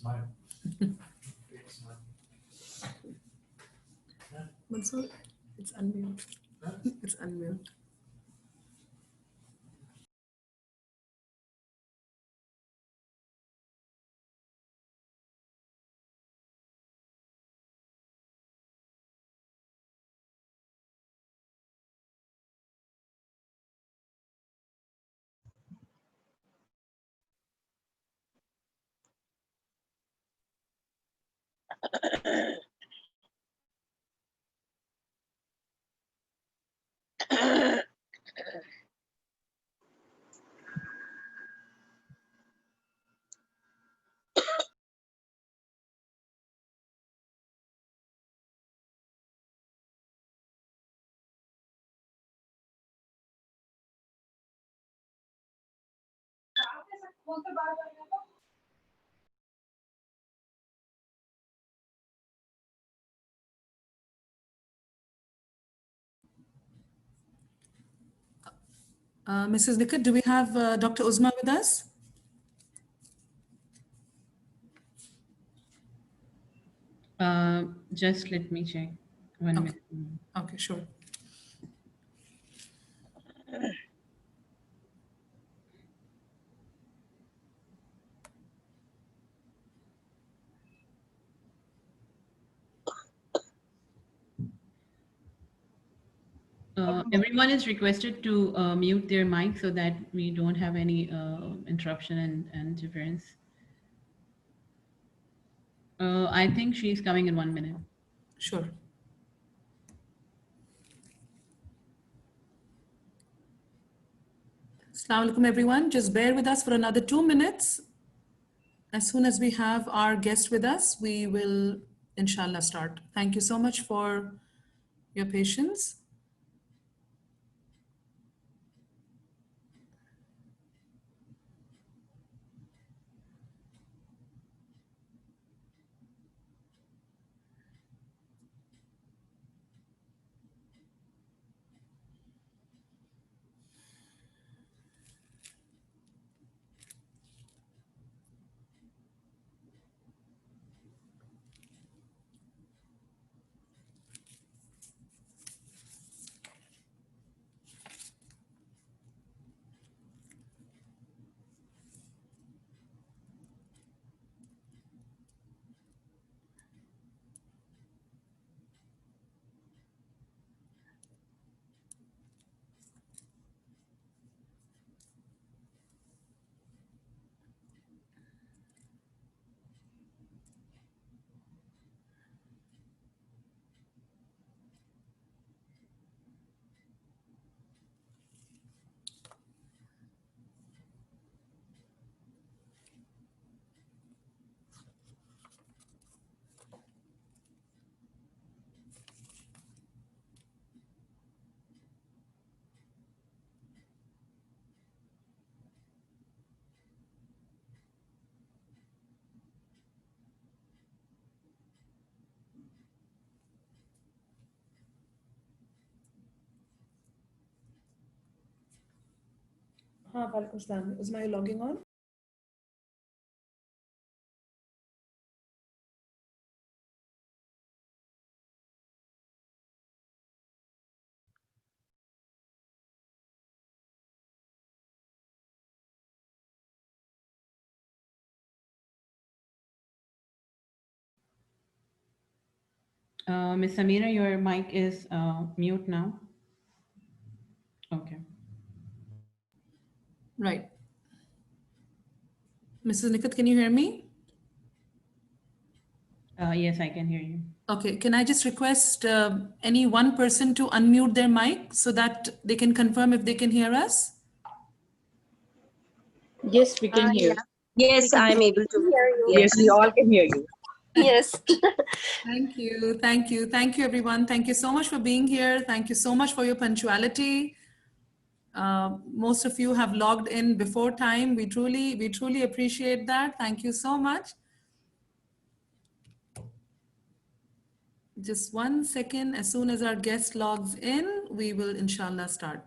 smile. Smile. Mansoor, it's unmute. It's unmute. Mrs. Nikat, do we have Dr. Uzma with us? Just let me check. 1 Okay. minute. Okay, sure. Everyone is requested to mute their mic so that we don't have any interruption and interference. I think she's coming in 1 minute. Sure. Assalamu alaikum, everyone. Just bear with us for another 2 minutes. As soon as we have our guest with us, we will, inshallah, start. Thank you so much for your patience. Walaikum salam. Uzma, you logging on? Miss Samira, your mic is mute now. Okay. Right. Mrs. Nikat, can you hear me? Yes, I can hear you. Okay, can I just request any one person to unmute their mic so that they can confirm if they can hear us? Yes, we can hear. Yes, I am able to hear you. Yes, we all can hear you. Yes. Thank you. Thank you. Thank you, everyone. Thank you so much for being here. Thank you so much for your punctuality. Most of you have logged in before time. We truly appreciate that. Thank you so much. Just 1 second. As soon as our guest logs in, we will inshallah start.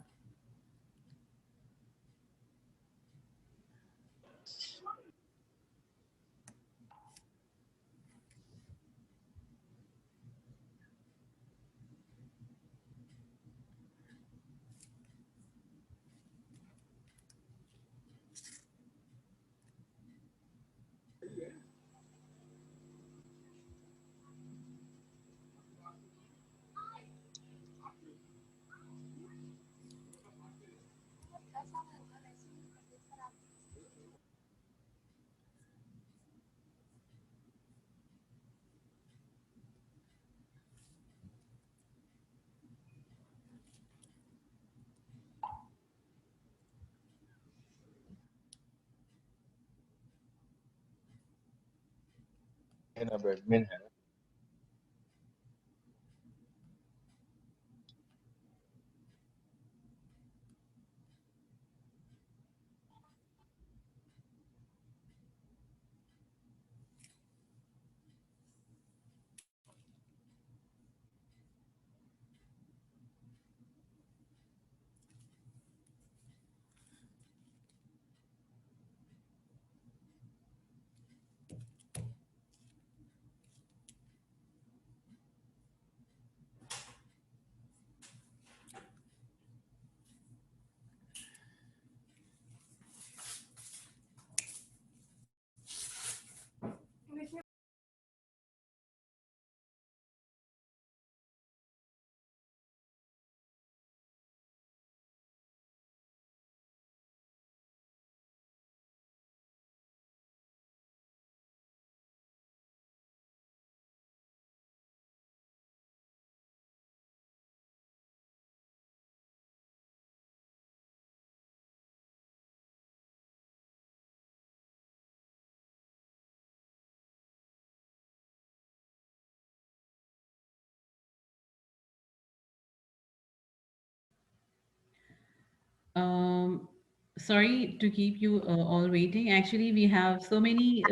Um, Sorry to keep you all waiting. Actually, we have so many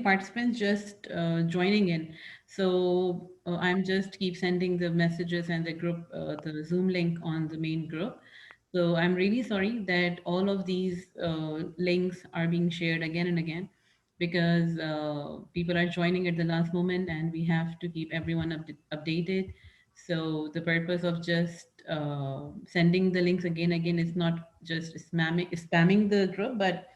participants just joining in. So I'm just keep sending the messages and the group, the Zoom link on the main group. So I'm really sorry that all of these links are being shared again and again because people are joining at the last moment and we have to keep everyone updated. So the purpose of just sending the links again is not just spamming the group, but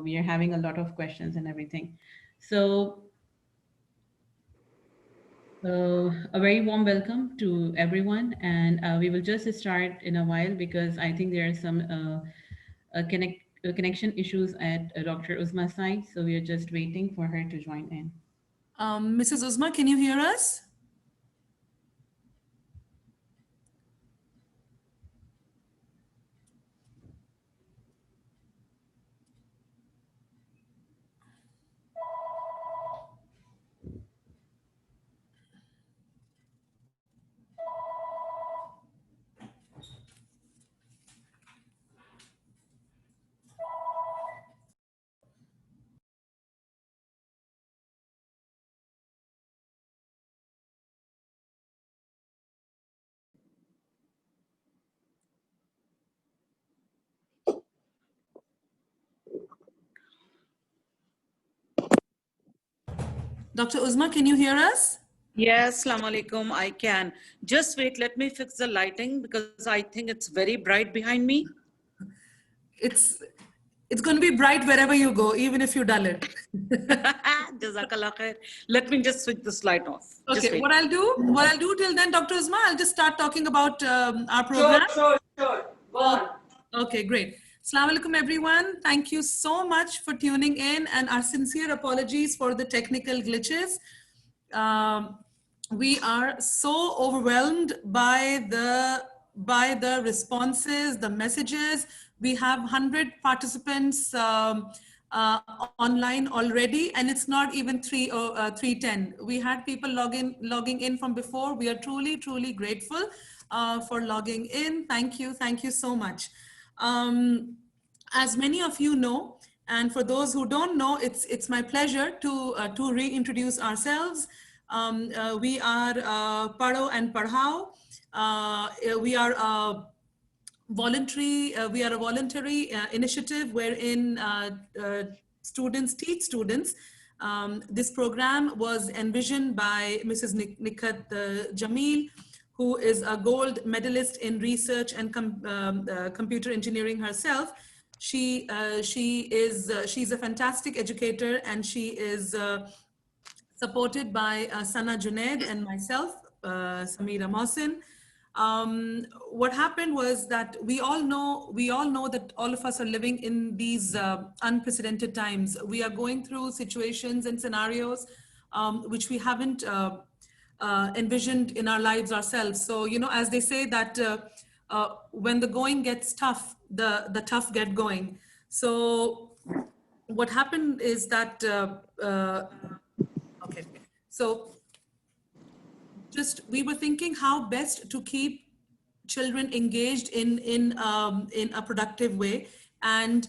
we are having a lot of questions and everything. So a very warm welcome to everyone, and we will just start in a while because I think there are some connection issues at Dr. Uzma's side, so we are just waiting for her to join in. Mrs. Uzma, can you hear us? Dr. Uzma, can you hear us? Yes, Assalamu alaikum. I can. Just wait, let me fix the lighting because I think it's very bright behind me. It's going to be bright wherever you go, even if you dull it. Jazakallah khair. Let me just switch this light off. Just Okay, wait. what I'll do till then, Dr. Uzma, I'll just start talking about our program. Sure. Go on. Okay, great. Assalamu alaikum, everyone. Thank you so much for tuning in, and our sincere apologies for the technical glitches. We are so overwhelmed by the responses, the messages. We have 100 participants uh, online already, and it's not even 310. We had people logging in from before. We are truly grateful for logging in. Thank you so much. As many of you know, and for those who don't know, it's my pleasure to reintroduce ourselves. We are Paro and Parhao. We are we are a voluntary initiative wherein students teach students. This program was envisioned by Mrs. Nikhat Jamil, who is a gold medalist in research and computer engineering herself. She's a fantastic educator, and she is supported by Sana Junaid and myself, Samira Mohsin. What happened was that we all know that all of us are living in these unprecedented times. We are going through situations and scenarios which we haven't envisioned in our lives ourselves. So, as they say that when the going gets tough, the tough get going. So what happened is that, okay, so just we were thinking how best to keep children engaged in a productive way, and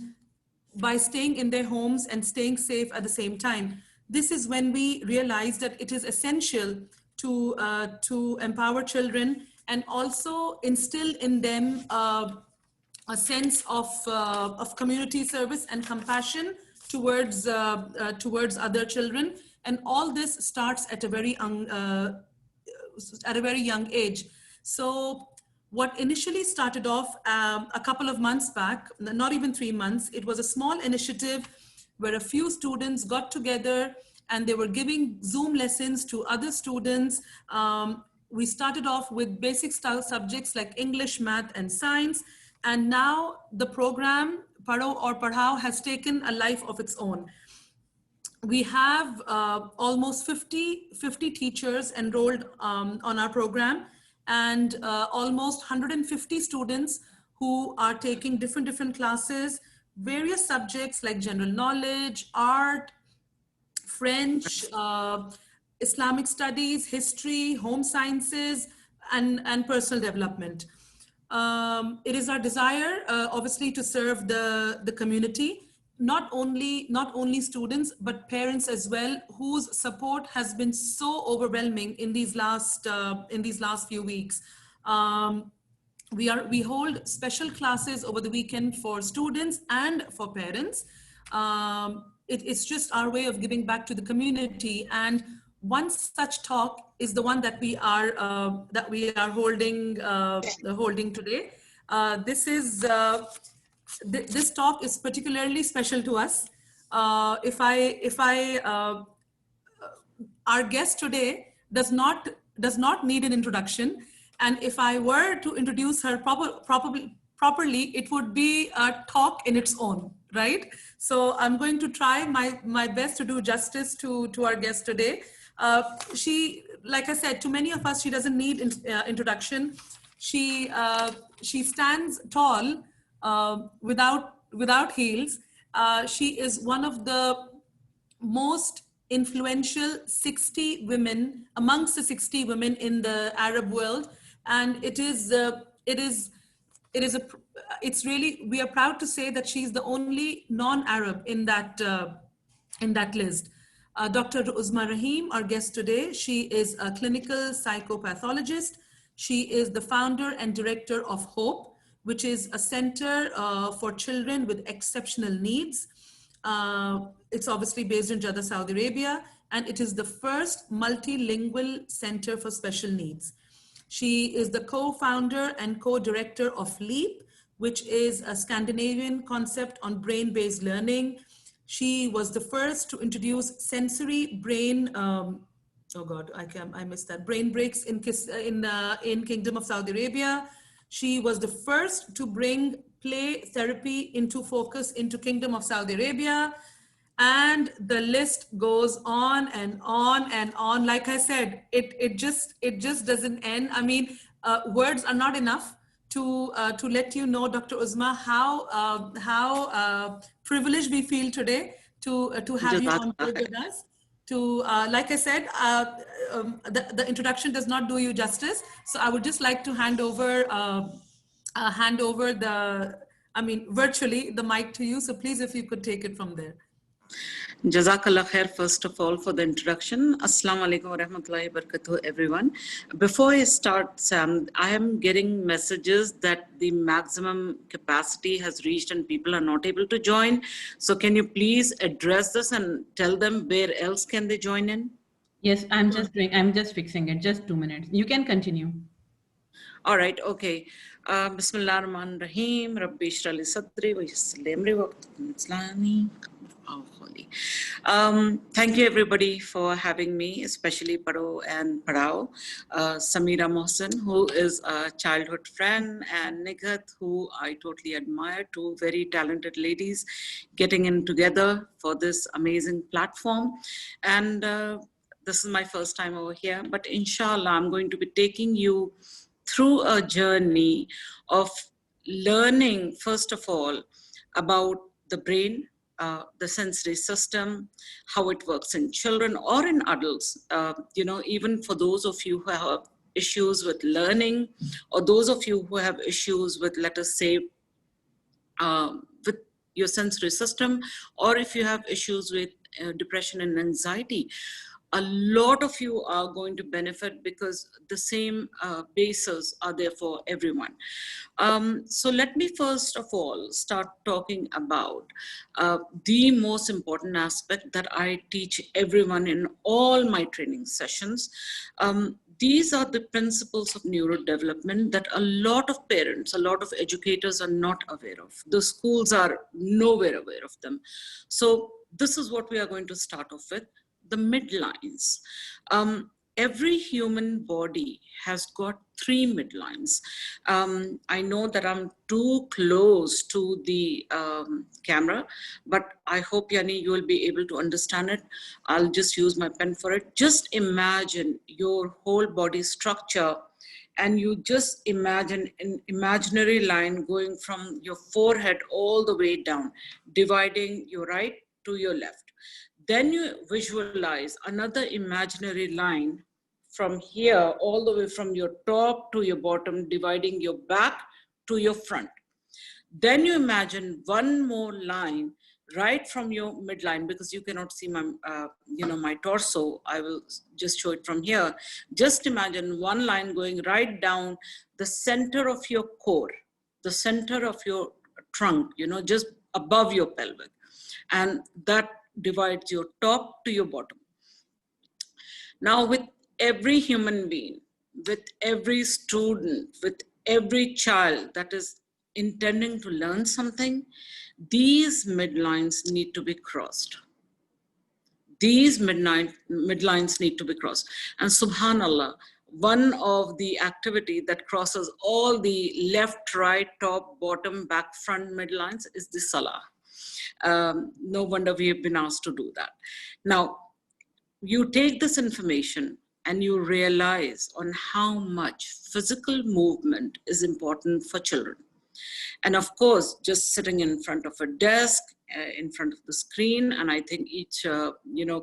by staying in their homes and staying safe at the same time. This is when we realized that it is essential to empower children and also instill in them a sense of community service and compassion towards other children. And all this starts at a very young age. So what initially started off a couple of months back, not even 3 months, it was a small initiative where a few students got together and they were giving Zoom lessons to other students. We started off with basic style subjects like English, math, and science. And now the program, Padho or Padhao, has taken a life of its own. We have almost 50 teachers enrolled on our program, and almost 150 students who are taking different classes, various subjects like general knowledge, art, French, Islamic studies, history, home sciences, and personal development. It is our desire, obviously, to serve the community, not only students, but parents as well, whose support has been so overwhelming in these last few weeks. We hold special classes over the weekend for students and for parents. It's just our way of giving back to the community. And one such talk is the one that we are holding today. This talk is particularly special to us. Our guest today does not need an introduction, and if I were to introduce her properly, it would be a talk in its own, right? So I'm going to try my best to do justice to our guest today. She, like I said, to many of us, she doesn't need introduction. She stands tall without heels. She is one of the most influential 60 women amongst the 60 women in the Arab world, and it's really, we are proud to say that she's the only non-Arab in that list. Dr. Uzma Raheem, our guest today, she is a clinical psychopathologist. She is the founder and director of HOPE, which is a center for children with exceptional needs. It's obviously based in Jeddah, Saudi Arabia, and it is the first multilingual center for special needs. She is the co-founder and co-director of LEAP, which is a Scandinavian concept on brain-based learning. She was the first to introduce sensory brain, oh God, I missed that, brain breaks in Kingdom of Saudi Arabia. She was the first to bring play therapy into focus into Kingdom of Saudi Arabia. And the list goes on and on and on. Like I said, it just doesn't end. I mean, words are not enough to let you know, Dr. Uzma, how privileged we feel today to have you on board with us. Like I said, the introduction does not do you justice. So I would just like to hand over virtually the mic to you. So please, if you could take it from there. Jazakallah khair, first of all, for the introduction. Assalamu alaikum wa rahmatullahi wa barakatuh, everyone. Before I start, Sam, I am getting messages that the maximum capacity has reached and people are not able to join. So can you please address this and tell them where else can they join in? Yes, I'm just fixing it. Just 2 minutes. You can continue. All right, okay. Bismillah ar-Rahman Rahim. Rabbi Shrali Sadri wa Yassir li Amri waqt Islami. Thank you everybody for having me, especially Paro and Parao. Samira Mohsen, who is a childhood friend, and Nighat, who I totally admire, two very talented ladies getting in together for this amazing platform. And this is my first time over here, but inshallah, I'm going to be taking you through a journey of learning, first of all, about the brain, the sensory system, how it works in children or in adults. Even for those of you who have issues with learning, or those of you who have issues with, let us say, with your sensory system, or if you have issues with depression and anxiety, a lot of you are going to benefit because the same bases are there for everyone. So let me first of all start talking about the most important aspect that I teach everyone in all my training sessions. These are the principles of neurodevelopment that a lot of parents, a lot of educators are not aware of. The schools are nowhere aware of them. So this is what we are going to start off with, the midlines. Every human body has got 3 midlines. I know that I'm too close to the camera, but I hope, Yani, you will be able to understand it. I'll just use my pen for it. Just imagine your whole body structure, and you just imagine an imaginary line going from your forehead all the way down, dividing your right to your left. Then you visualize another imaginary line from here, all the way from your top to your bottom, dividing your back to your front. Then you imagine one more line right from your midline, because you cannot see my, my torso. I will just show it from here. Just imagine one line going right down the center of your core, the center of your trunk, just above your pelvic. And that divides your top to your bottom. Now, with every human being, with every student, with every child that is intending to learn something, these midlines need to be crossed. These midlines need to be crossed. And subhanallah, one of the activity that crosses all the left, right, top, bottom, back, front midlines is the salah. No wonder we have been asked to do that. Now, you take this information and you realize on how much physical movement is important for children. And of course, just sitting in front of a desk, in front of the screen, and I think each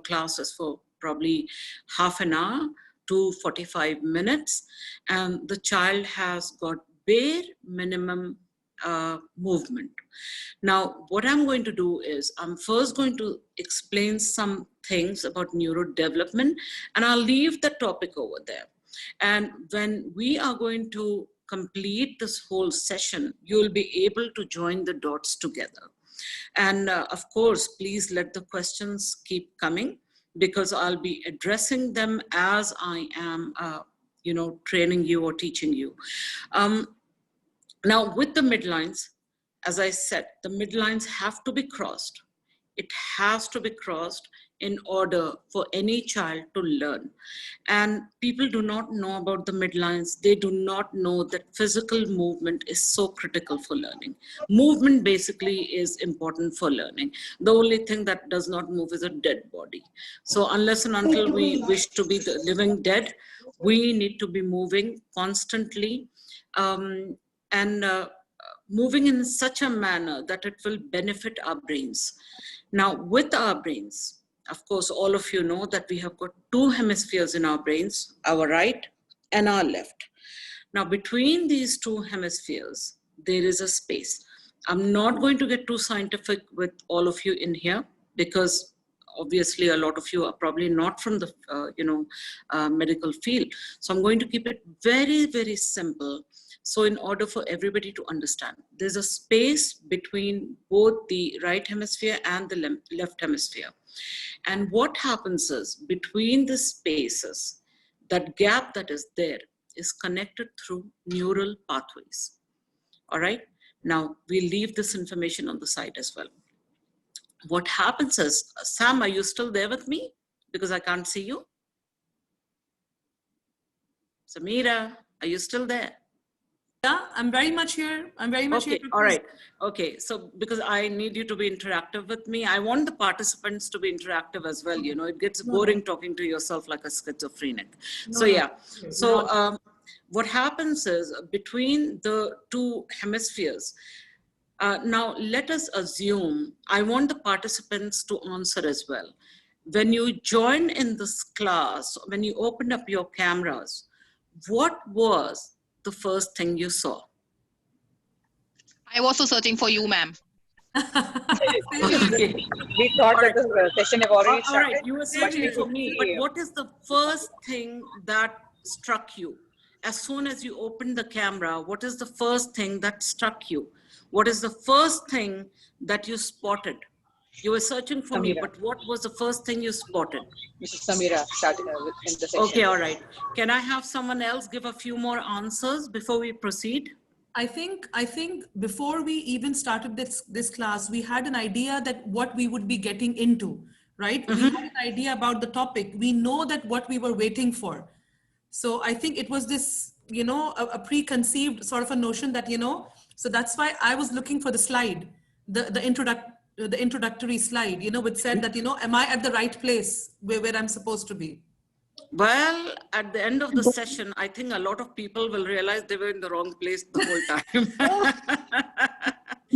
class is for probably half an hour to 45 minutes, and the child has got bare minimum movement. Now, what I'm going to do is I'm first going to explain some things about neurodevelopment, and I'll leave the topic over there. And when we are going to complete this whole session, you'll be able to join the dots together. And of course, please let the questions keep coming, because I'll be addressing them as I am, training you or teaching you. Now, with the midlines, as I said, the midlines have to be crossed. It has to be crossed in order for any child to learn. And people do not know about the midlines. They do not know that physical movement is so critical for learning. Movement basically is important for learning. The only thing that does not move is a dead body. So unless and until we wish to be the living dead, we need to be moving constantly, and moving in such a manner that it will benefit our brains. Now, with our brains, of course, all of you know that we have got 2 hemispheres in our brains, our right and our left. Now, between these 2 hemispheres, there is a space. I'm not going to get too scientific with all of you in here, because obviously a lot of you are probably not from the medical field. So I'm going to keep it very, very simple. So in order for everybody to understand, there's a space between both the right hemisphere and the left hemisphere. And what happens is, between the spaces, that gap that is there is connected through neural pathways. All right. Now we'll leave this information on the side as well. What happens is, Sam, are you still there with me? Because I can't see you. Samira, are you still there? Yeah, I'm very much here. I'm very much here. Okay, all right. Okay, so because I need you to be interactive with me, I want the participants to be interactive as well. You know, it gets boring talking to yourself like a schizophrenic. So yeah, so what happens is between the two hemispheres, now let us assume, I want the participants to answer as well. When you joined in this class, when you opened up your cameras, what was the first thing you saw? I was also searching for you, ma'am. Okay. We thought that the session have already All right, started. you were but searching we for could me, see but you. what is the first thing that struck you? As soon as you opened the camera, what is the first thing that struck you? What is the first thing that you spotted? You were searching for me, Samira. but what was the first thing you spotted? Mrs. Samira started in the section. Okay, all right. Can I have someone else give a few more answers before we proceed? I think before we even started this class, we had an idea that what we would be getting into, right? We had an idea about the topic. We know that what we were waiting for. So I think it was this, you know, a preconceived sort of a notion that, you know, so that's why I was looking for the slide, the introductory slide, you know, which said that, you know, am I at the right place where I'm supposed to be? Well, at the end of the session, I think a lot of people will realize they were in the wrong place the whole time.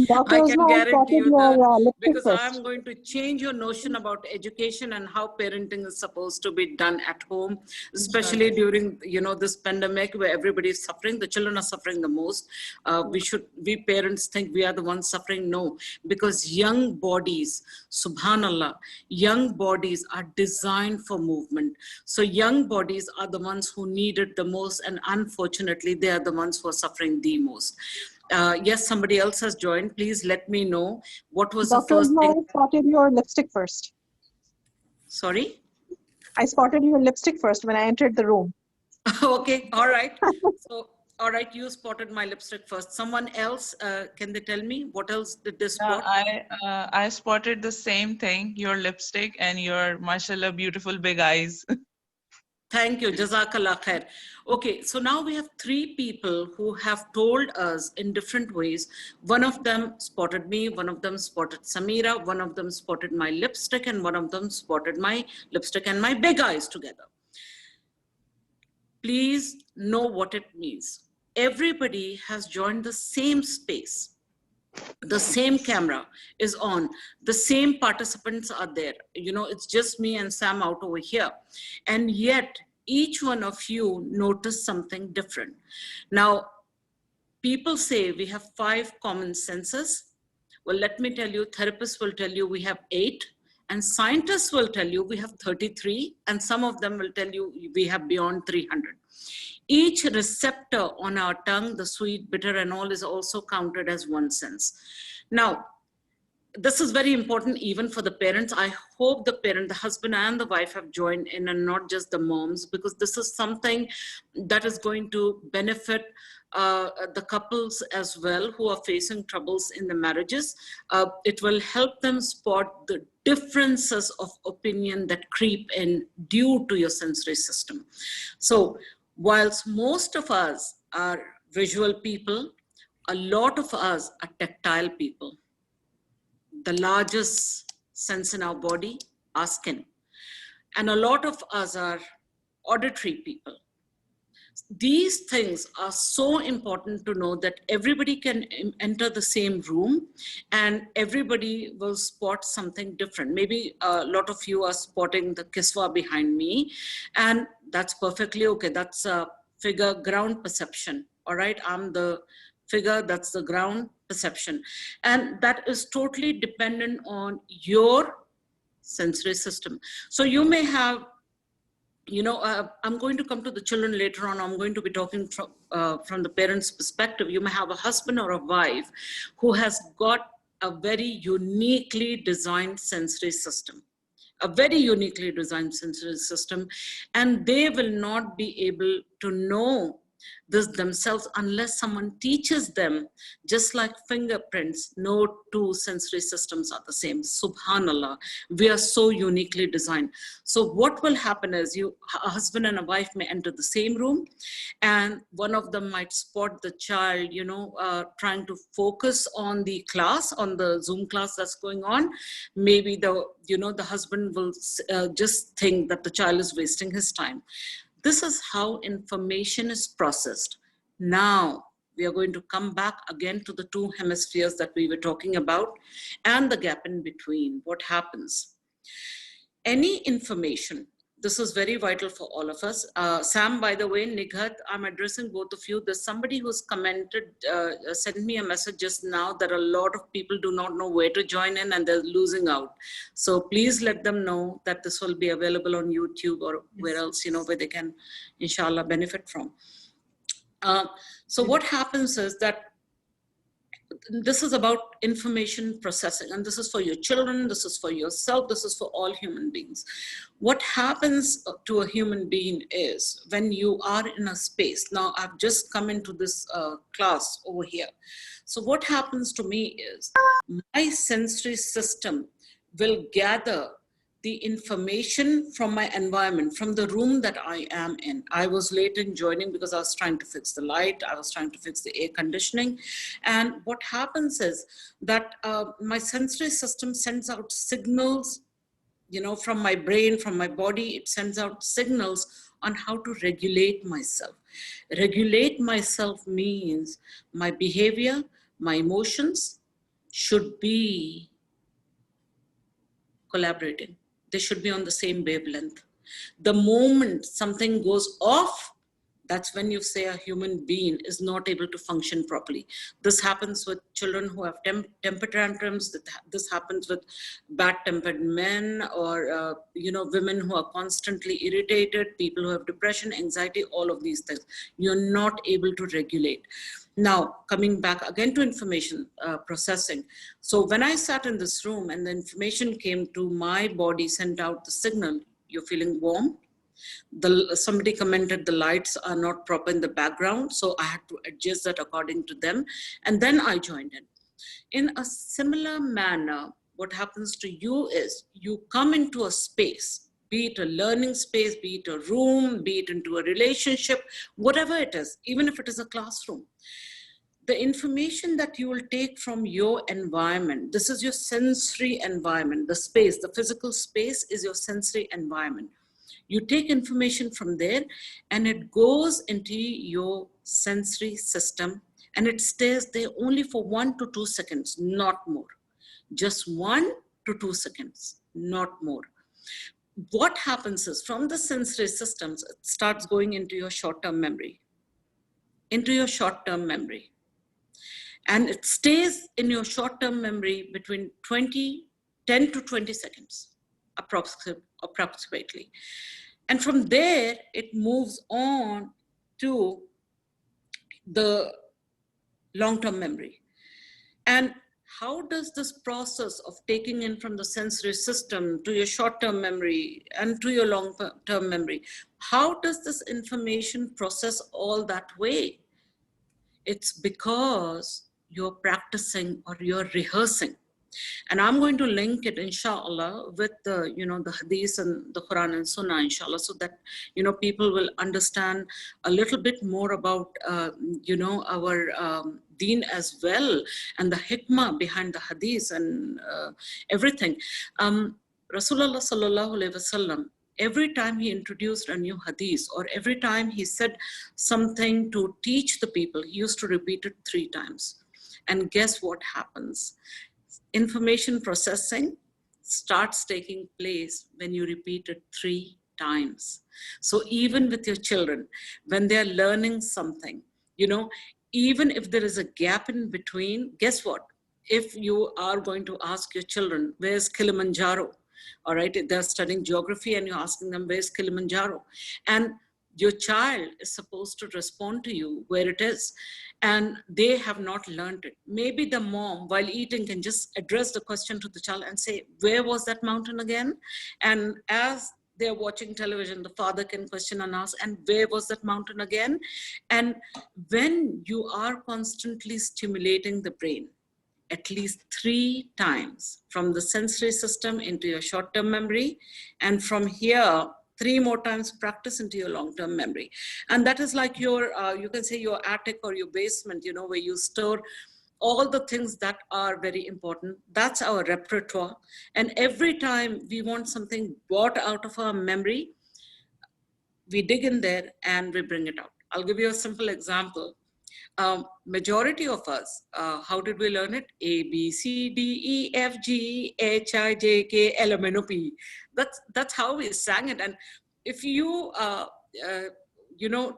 Dr. I can Uzma, I guarantee spotted you your that, lipstick because first. I'm going to change your notion about education and how parenting is supposed to be done at home, especially during, you know, this pandemic where everybody is suffering. The children are suffering the most. We parents think we are the ones suffering. No, because young bodies, subhanallah, young bodies are designed for movement. So young bodies are the ones who need it the most, and unfortunately, they are the ones who are suffering the most. Yes, somebody else has joined. Please let me know what was the Dr. first Uzma, thing. I spotted your lipstick first. Sorry? I spotted your lipstick first when I entered the room. Okay, all right. So, all right, you spotted my lipstick first. Someone else, can they tell me what else did they spot? I spotted the same thing, your lipstick and your, mashallah, beautiful big eyes. Thank you, Jazakallah khair. Okay, so now we have three people who have told us in different ways. One of them spotted me, one of them spotted Samira, one of them spotted my lipstick, and one of them spotted my lipstick and my big eyes together. Please know what it means. Everybody has joined the same space. The same camera is on, the same participants are there. You know, it's just me and Sam out over here. And yet each one of you noticed something different. Now, people say we have 5 common senses. Well, let me tell you, therapists will tell you we have 8, and scientists will tell you we have 33, and some of them will tell you we have beyond 300. Each receptor on our tongue, the sweet, bitter, and all, is also counted as one sense. Now, this is very important even for the parents. I hope the husband and the wife have joined in, and not just the moms, because this is something that is going to benefit the couples as well who are facing troubles in the marriages. It will help them spot the differences of opinion that creep in due to your sensory system. So, whilst most of us are visual people, a lot of us are tactile people. The largest sense in our body, our skin. And a lot of us are auditory people. These things are so important to know that everybody can enter the same room and everybody will spot something different. Maybe a lot of you are spotting the kiswa behind me, and that's perfectly okay. That's a figure ground perception. All right, I'm the figure, that's the ground perception. And that is totally dependent on your sensory system. So you may have, you know, I'm going to come to the children later on. I'm going to be talking from the parents' perspective. You may have a husband or a wife who has got a very uniquely designed sensory system, and they will not be able to know this themselves unless someone teaches them. Just like fingerprints, no two sensory systems are the same. Subhanallah, we are so uniquely designed. So what will happen is a husband and a wife may enter the same room, and one of them might spot the child, trying to focus on the class, on the Zoom class that's going on. Maybe the husband will just think that the child is wasting his time. This is how information is processed. Now, we are going to come back again to the two hemispheres that we were talking about and the gap in between. What happens? Any information, this is very vital for all of us. Sam, by the way, Nighat, I'm addressing both of you. There's somebody who's commented, sent me a message just now that a lot of people do not know where to join in and they're losing out. So please let them know that this will be available on YouTube or where else, where they can, inshallah, benefit from. So what happens is that this is about information processing, and this is for your children, this is for yourself, this is for all human beings. What happens to a human being is when you are in a space, now I've just come into this class over here. So what happens to me is my sensory system will gather the information from my environment, from the room that I am in. I was late in joining because I was trying to fix the light, I was trying to fix the air conditioning. And what happens is that my sensory system sends out signals, from my brain, from my body, it sends out signals on how to regulate myself. Regulate myself means my behavior, my emotions should be collaborating. They should be on the same wavelength. The moment something goes off, that's when you say a human being is not able to function properly. This happens with children who have temper tantrums. This happens with bad-tempered men or women who are constantly irritated, people who have depression, anxiety, all of these things. You're not able to regulate. Now, coming back again to information processing. So when I sat in this room and the information came to my body, sent out the signal, you're feeling warm. Somebody commented the lights are not proper in the background, so I had to adjust that according to them. And then I joined in. In a similar manner, what happens to you is you come into a space, be it a learning space, be it a room, be it into a relationship, whatever it is, even if it is a classroom. The information that you will take from your environment, this is your sensory environment, the space, the physical space is your sensory environment. You take information from there and it goes into your sensory system and it stays there only for 1 to 2 seconds, not more. Just 1 to 2 seconds, not more. What happens is from the sensory systems, it starts going into your short-term memory, And it stays in your short-term memory between 10 to 20 seconds, approximately. And from there, it moves on to the long-term memory. And how does this process of taking in from the sensory system to your short-term memory and to your long-term memory, how does this information process all that way? It's because you're practicing or you're rehearsing. And I'm going to link it, inshallah, with the, the hadith and the Quran and Sunnah, inshallah, so that, people will understand a little bit more about, our deen as well, and the hikmah behind the hadith and everything. Rasulullah sallallahu alaihi wasallam, every time he introduced a new hadith or every time he said something to teach the people, he used to repeat it 3 times. And guess what happens? Information processing starts taking place when you repeat it 3 times. So even with your children, when they're learning something, even if there is a gap in between, guess what? If you are going to ask your children, where's Kilimanjaro? All right, they're studying geography and you're asking them, where's Kilimanjaro? And your child is supposed to respond to you where it is, and they have not learned it. Maybe the mom, while eating, can just address the question to the child and say, where was that mountain again? And as they're watching television, the father can question and ask, and where was that mountain again? And when you are constantly stimulating the brain, at least 3 times from the sensory system into your short-term memory, and from here 3 more times practice into your long-term memory. And that is like your, you can say your attic or your basement, where you store all the things that are very important. That's our repertoire. And every time we want something brought out of our memory, we dig in there and we bring it out. I'll give you a simple example. Majority of us, how did we learn it? A, B, C, D, E, F, G, H, I, J, K, L, M, N, O, P. That's how we sang it. And if you,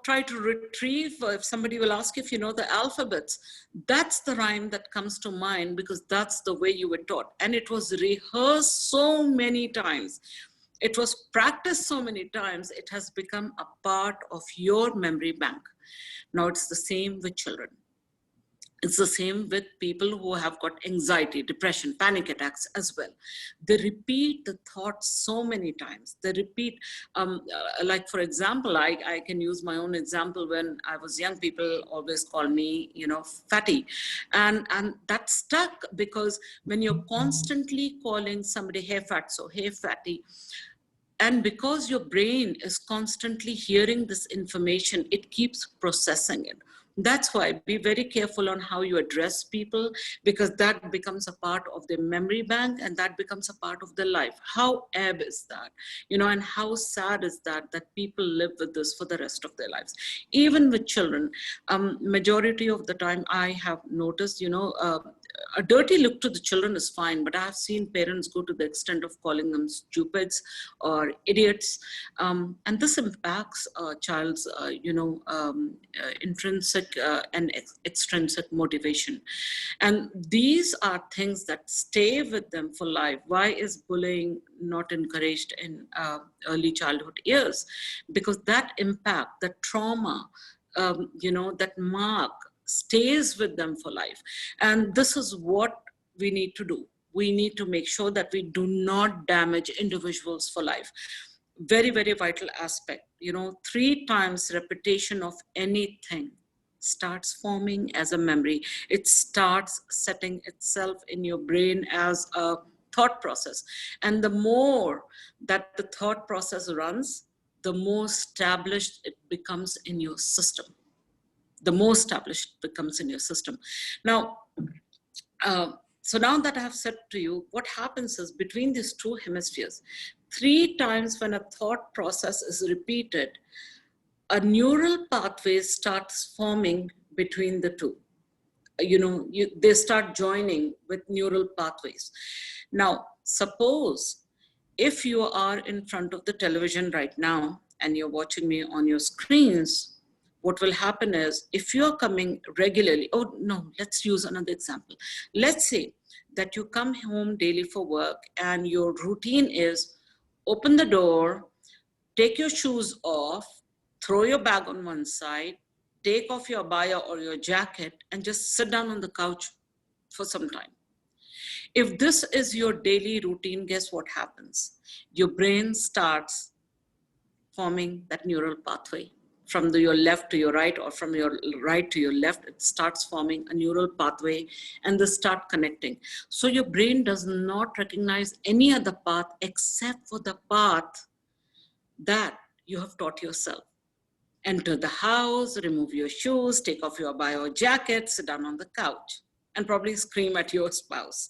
try to retrieve, if somebody will ask if you know the alphabets, that's the rhyme that comes to mind because that's the way you were taught. And it was rehearsed so many times. It was practiced so many times, it has become a part of your memory bank. Now it's the same with children. It's the same with people who have got anxiety, depression, panic attacks as well. They repeat the thoughts so many times. They repeat, like for example, I can use my own example. When I was young, people always call me, fatty. And that stuck because when you're constantly calling somebody, hey fatso, hey fatty, and because your brain is constantly hearing this information, it keeps processing it. That's why be very careful on how you address people, because that becomes a part of their memory bank and that becomes a part of their life. How ebb is that? And how sad is that people live with this for the rest of their lives? Even with children, majority of the time I have noticed, a dirty look to the children is fine, but I have seen parents go to the extent of calling them stupids or idiots. And this impacts a child's, intrinsic and extrinsic motivation. And these are things that stay with them for life. Why is bullying not encouraged in early childhood years? Because that impact, that trauma, that mark stays with them for life. And this is what we need to do. We need to make sure that we do not damage individuals for life. Very, very vital aspect. 3 times repetition of anything starts forming as a memory. It starts setting itself in your brain as a thought process. And the more that the thought process runs, the more established it becomes in your system. The more established it becomes in your system. Now, so now that I have said to you, what happens is between these 2 hemispheres, 3 times when a thought process is repeated, a neural pathway starts forming between the 2. They start joining with neural pathways. Now, suppose if you are in front of the television right now and you're watching me on your screens, what will happen is if you're coming regularly, let's use another example. Let's say that you come home daily for work and your routine is open the door, take your shoes off, throw your bag on one side, take off your abaya or your jacket and just sit down on the couch for some time. If this is your daily routine, guess what happens? Your brain starts forming that neural pathway. From your left to your right or from your right to your left, it starts forming a neural pathway and they start connecting. So your brain does not recognize any other path except for the path that you have taught yourself. Enter the house, remove your shoes, take off your abaya or jacket, sit down on the couch, and probably scream at your spouse.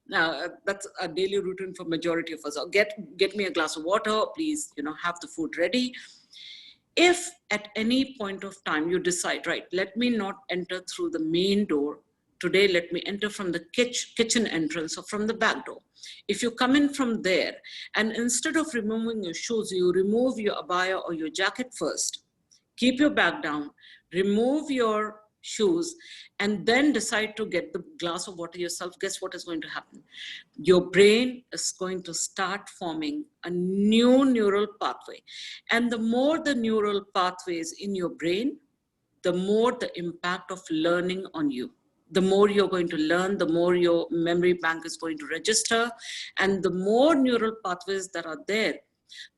Now, that's a daily routine for majority of us. Or get me a glass of water, please, have the food ready. If at any point of time you decide, right, let me not enter through the main door, today let me enter from the kitchen entrance or from the back door. If you come in from there and instead of removing your shoes, you remove your abaya or your jacket first, keep your bag down, remove your shoes, and then decide to get the glass of water yourself, guess what is going to happen? Your brain is going to start forming a new neural pathway. And the more the neural pathways in your brain, the more the impact of learning on you. The more you're going to learn, the more your memory bank is going to register, and the more neural pathways that are there,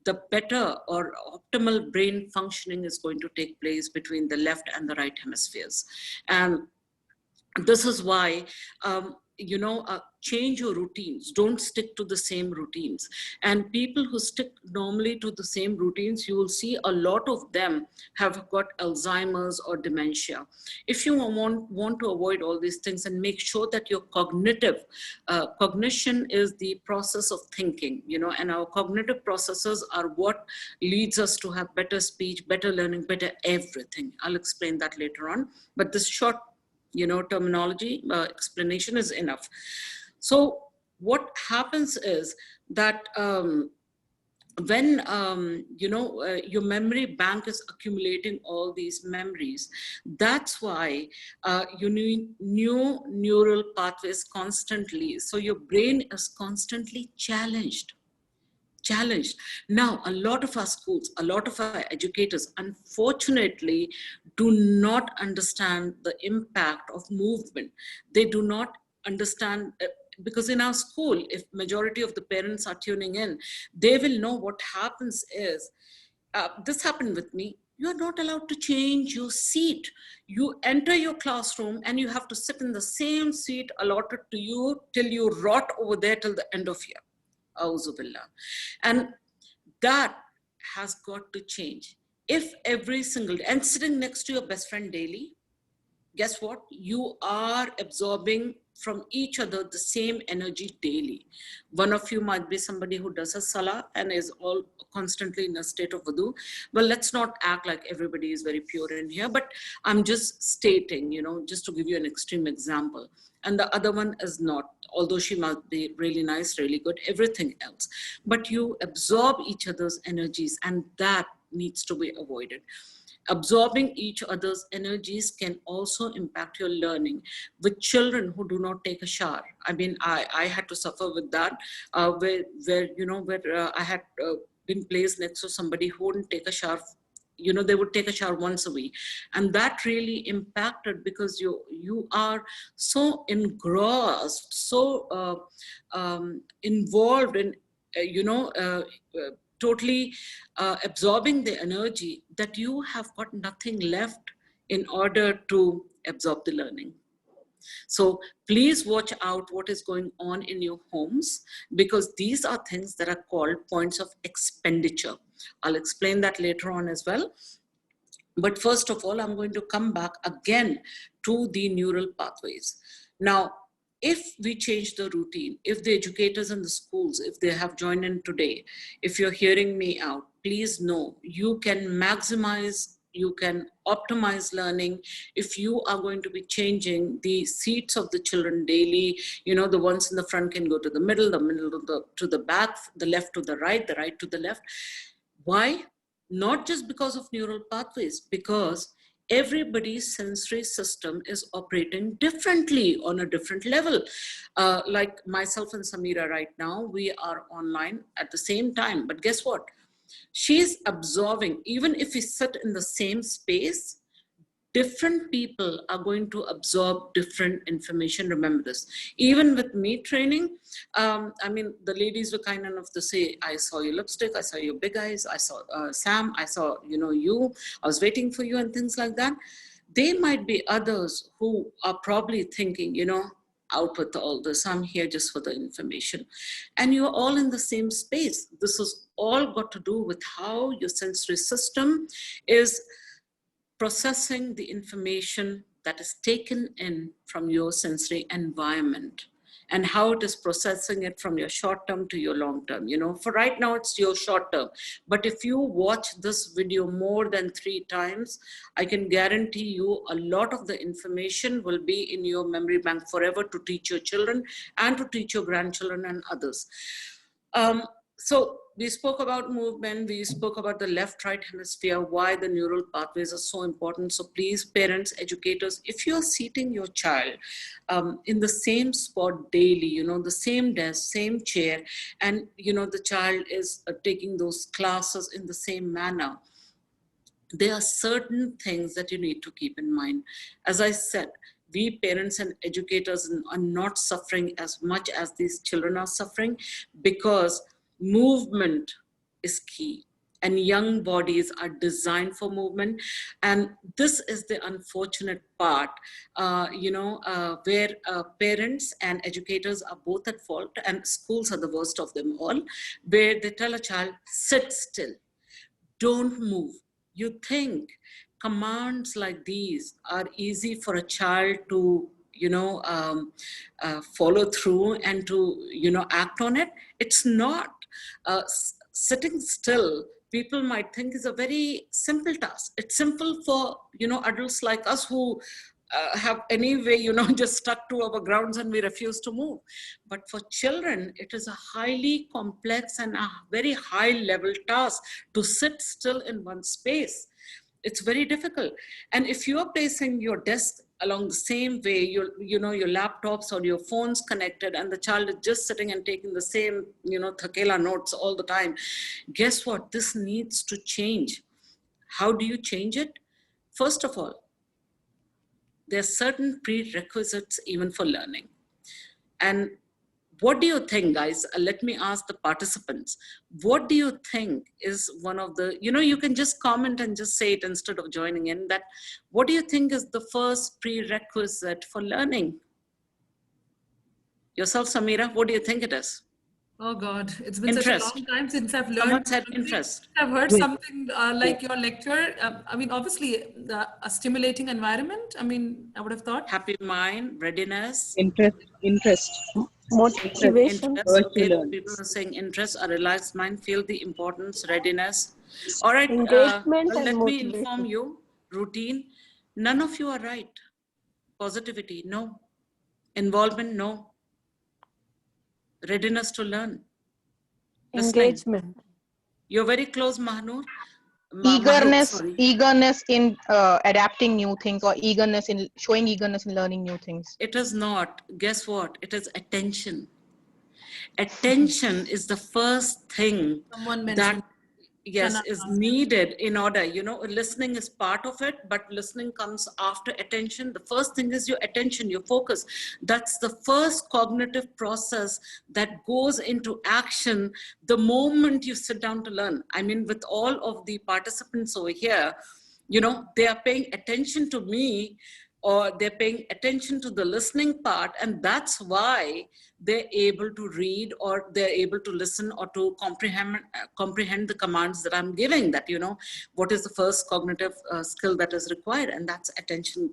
the better or optimal brain functioning is going to take place between the left and the right hemispheres. And this is why, change your routines. Don't stick to the same routines. And people who stick normally to the same routines, you will see a lot of them have got Alzheimer's or dementia. If you want to avoid all these things and make sure that your cognition is the process of thinking, and our cognitive processes are what leads us to have better speech, better learning, better everything. I'll explain that later on. But this short terminology explanation is enough. So what happens is that when your memory bank is accumulating all these memories, that's why you need new neural pathways constantly. So your brain is constantly challenged. Now, a lot of our schools, a lot of our educators, unfortunately, do not understand the impact of movement. They do not understand, because in our school, if majority of the parents are tuning in, they will know what happens is, this happened with me, you are not allowed to change your seat. You enter your classroom and you have to sit in the same seat allotted to you till you rot over there till the end of year. And that has got to change. If every single day, and sitting next to your best friend daily, guess what? You are absorbing from each other the same energy daily. One of you might be somebody who does a salah and is all constantly in a state of wudu. Well, let's not act like everybody is very pure in here, but I'm just stating, just to give you an extreme example. And the other one is not, although she might be really nice, really good, everything else. But you absorb each other's energies, and that needs to be avoided. Absorbing each other's energies can also impact your learning. With children who do not take a shower, I mean, I had to suffer with that, where I had been placed next to somebody who wouldn't take a shower. They would take a shower once a week, and that really impacted, because you are so engrossed, so involved in, totally absorbing the energy, that you have got nothing left in order to absorb the learning. So please watch out what is going on in your homes, because these are things that are called points of expenditure. I'll explain that later on as well. But first of all, I'm going to come back again to the neural pathways. Now, if we change the routine, if the educators in the schools, if they have joined in today, if you're hearing me out, please know you can maximize, you can optimize learning if you are going to be changing the seats of the children daily. The ones in the front can go to the middle to the back, the left to the right to the left. Why? Not just because of neural pathways, because everybody's sensory system is operating differently on a different level. Like myself and Samira right now, we are online at the same time, but guess what? She's absorbing, even if we sit in the same space, different people are going to absorb different information. Remember this. Even with me training, I mean, the ladies were kind enough to say, I saw your lipstick, I saw your big eyes, I saw Sam, I saw, you, I was waiting for you and things like that. There might be others who are probably thinking, out with all this, I'm here just for the information. And you're all in the same space. This has all got to do with how your sensory system is processing the information that is taken in from your sensory environment, and how it is processing it from your short term to your long term. For right now, it's your short term. But if you watch this video more than 3 times, I can guarantee you a lot of the information will be in your memory bank forever, to teach your children and to teach your grandchildren and others. So we spoke about movement, we spoke about the left-right hemisphere, why the neural pathways are so important. So please, parents, educators, if you're seating your child in the same spot daily, the same desk, same chair, and the child is taking those classes in the same manner, there are certain things that you need to keep in mind. As I said, we parents and educators are not suffering as much as these children are suffering, because movement is key. And young bodies are designed for movement. And this is the unfortunate part, where parents and educators are both at fault, and schools are the worst of them all, where they tell a child, sit still, don't move. You think commands like these are easy for a child to follow through and to act on it. It's not. Sitting still, people might think, is a very simple task. It's simple for adults like us who have anyway just stuck to our grounds and we refuse to move. But for children, it is a highly complex and a very high level task to sit still in one space. It's very difficult. And if you are placing your desk along the same way, your laptops or your phones connected, and the child is just sitting and taking the same thakela notes all the time, guess what? This needs to change. How do you change it? First of all, there are certain prerequisites even for learning. And what do you think, guys? Let me ask the participants. What do you think is one of the, you can just comment and just say it instead of joining in, that what do you think is the first prerequisite for learning? Yourself, Samira, what do you think it is? Oh God, it's been such a long time since I've learned. Someone said interest. I've heard something like your lecture. Obviously, a stimulating environment. I would have thought. Happy mind, readiness. Interest. Motivation. People are saying interest, a relaxed mind, feel the importance, readiness. All right, Engagement and let me motivation. inform you, routine. None of you are right. Positivity, no. Involvement, no. Readiness to learn. Listening. Engagement. You're very close, Mahnur. Eagerness in adapting new things, or showing eagerness in learning new things. It is not. Guess what? It is attention. Attention is the first thing that is needed in order. Listening is part of it, but listening comes after attention. The first thing is your attention, your focus. That's the first cognitive process that goes into action the moment you sit down to learn. With all of the participants over here, they are paying attention to me, or they're paying attention to the listening part, and that's why they're able to read, or they're able to listen, or to comprehend the commands that I'm giving. That what is the first cognitive skill that is required, and that's attention.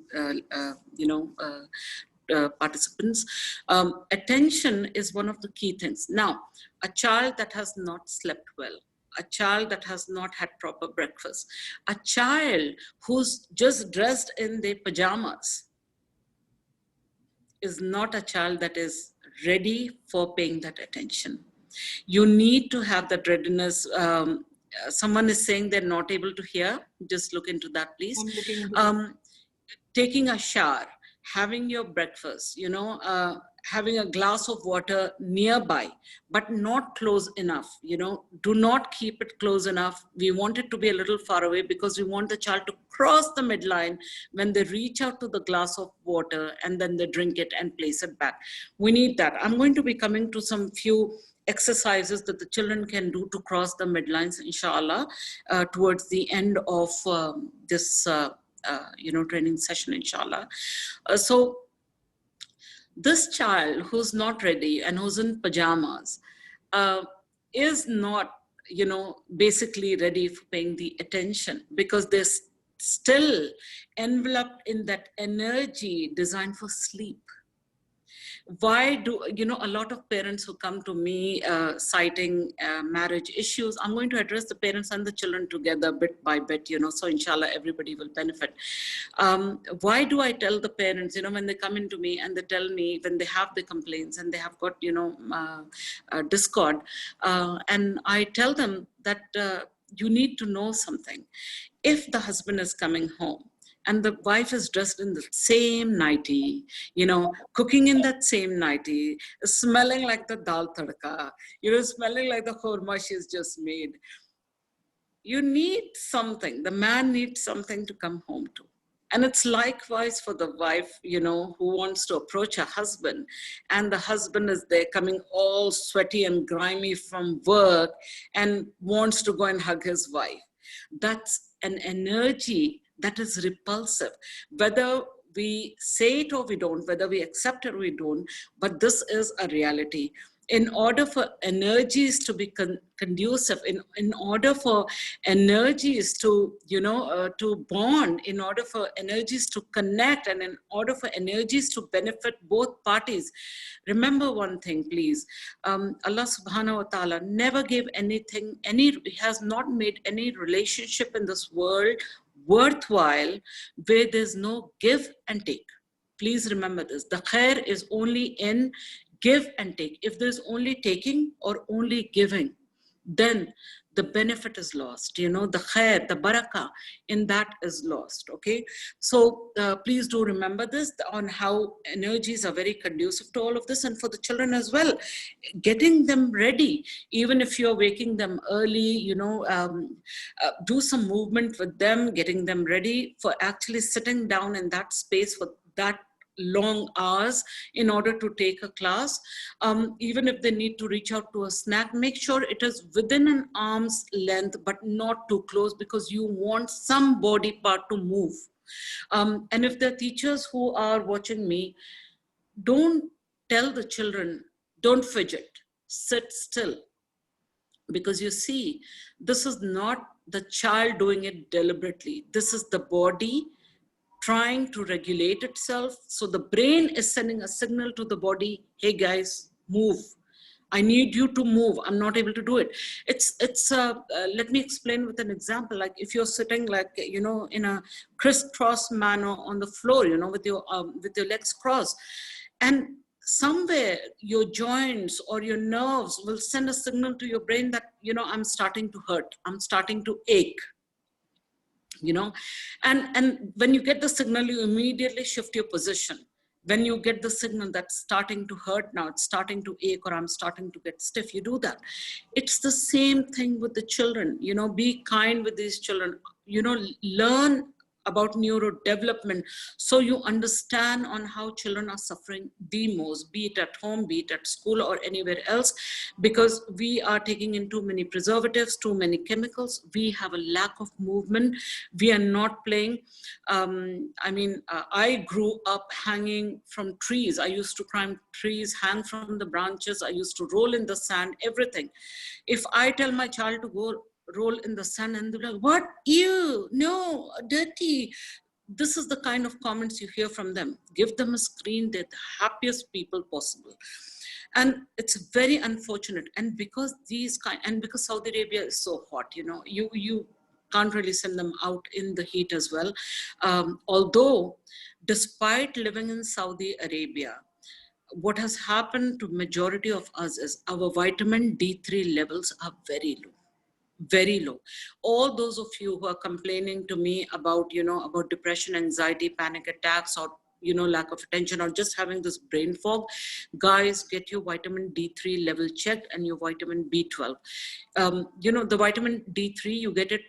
Participants, attention is one of the key things. Now, a child that has not slept well, a child that has not had proper breakfast, a child who's just dressed in their pajamas is not a child that is ready for paying that attention. You need to have that readiness. Someone is saying they're not able to hear. Just look into that, please. Taking a shower, having your breakfast, having a glass of water nearby, but not close enough. Do not keep it close enough. We want it to be a little far away, because we want the child to cross the midline when they reach out to the glass of water, and then they drink it and place it back. We need that. I'm going to be coming to some few exercises that the children can do to cross the midlines, inshallah, towards the end of this training session, inshallah. So this child who's not ready and who's in pajamas is not, basically ready for paying the attention, because they're still enveloped in that energy designed for sleep. Why do, a lot of parents who come to me citing marriage issues, I'm going to address the parents and the children together bit by bit, so inshallah everybody will benefit. Why do I tell the parents, when they come into me and they tell me, when they have the complaints and they have got, discord, and I tell them that you need to know something. If the husband is coming home and the wife is dressed in the same nightie, cooking in that same nightie, smelling like the dal tadka, smelling like the khurma she's just made. You need something. The man needs something to come home to. And it's likewise for the wife, you know, who wants to approach her husband, and the husband is there coming all sweaty and grimy from work and wants to go and hug his wife. That's an energy that is repulsive. Whether we say it or we don't, whether we accept it or we don't, but this is a reality. In order for energies to be conducive, in order for energies to, you know, to bond, in order for energies to connect, and in order for energies to benefit both parties, remember one thing, please. Allah subhanahu wa ta'ala never gave anything, has not made any relationship in this world worthwhile where there's no give and take. Please remember this. The khair is only in give and take. If there's only taking or only giving, then the benefit is lost. You know, the khair, the barakah in that is lost, okay? So please do remember this, on how energies are very conducive to all of this, and for the children as well. Getting them ready, even if you're waking them early, you know, do some movement with them, getting them ready for actually sitting down in that space for that long hours in order to take a class. Even if they need to reach out to a snack, make sure it is within an arm's length, but not too close, because you want some body part to move. And if there are teachers who are watching me, don't tell the children, don't fidget, sit still. Because you see, this is not the child doing it deliberately. This is the body trying to regulate itself. So the brain is sending a signal to the body, hey guys, move. I need you to move. I'm not able to do it. Let me explain with an example. Like if you're sitting, like, you know, in a crisscross manner on the floor, you know, with your legs crossed, and somewhere your joints or your nerves will send a signal to your brain that, you know, I'm starting to hurt, I'm starting to ache. You know, and when you get the signal, you immediately shift your position. When you get the signal that's starting to hurt now, it's starting to ache, or I'm starting to get stiff, you do that. It's the same thing with the children. You know, be kind with these children. You know, learn about neurodevelopment so you understand on how children are suffering the most, be it at home, be it at school, or anywhere else, because we are taking in too many preservatives, too many chemicals. We have a lack of movement. We are not playing. I grew up hanging from trees. I used to climb trees, hang from the branches. I used to roll in the sand, everything. If I tell my child to go roll in the sun, and they're like, what? Ew, no, dirty. This is the kind of comments you hear from them. Give them a screen, they're the happiest people possible. And it's very unfortunate. And because because Saudi Arabia is so hot, you know, you can't really send them out in the heat as well. Although, despite living in Saudi Arabia, what has happened to majority of us is our vitamin D3 levels are very low. Very low. All those of you who are complaining to me about, you know, about depression, anxiety, panic attacks, or, you know, lack of attention, or just having this brain fog, guys, get your vitamin D3 level checked and your vitamin B12. You know, the vitamin D3, you get it,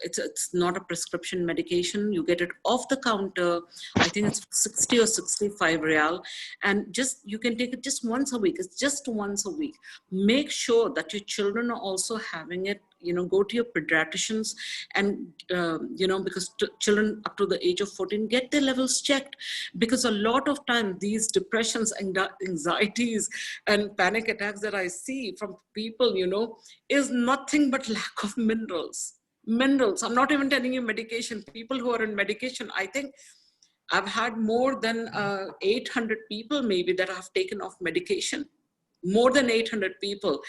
it's not a prescription medication. You get it off the counter. I think it's 60 or 65 real. And just, you can take it just once a week. It's just once a week. Make sure that your children are also having it. You know, go to your pediatricians, and, you know, because children up to the age of 14, get their levels checked. Because a lot of time, these depressions, anxieties, and panic attacks that I see from people, you know, is nothing but lack of minerals. Minerals. I'm not even telling you medication. People who are in medication, I think I've had more than 800 people maybe that have taken off medication. More than 800 people.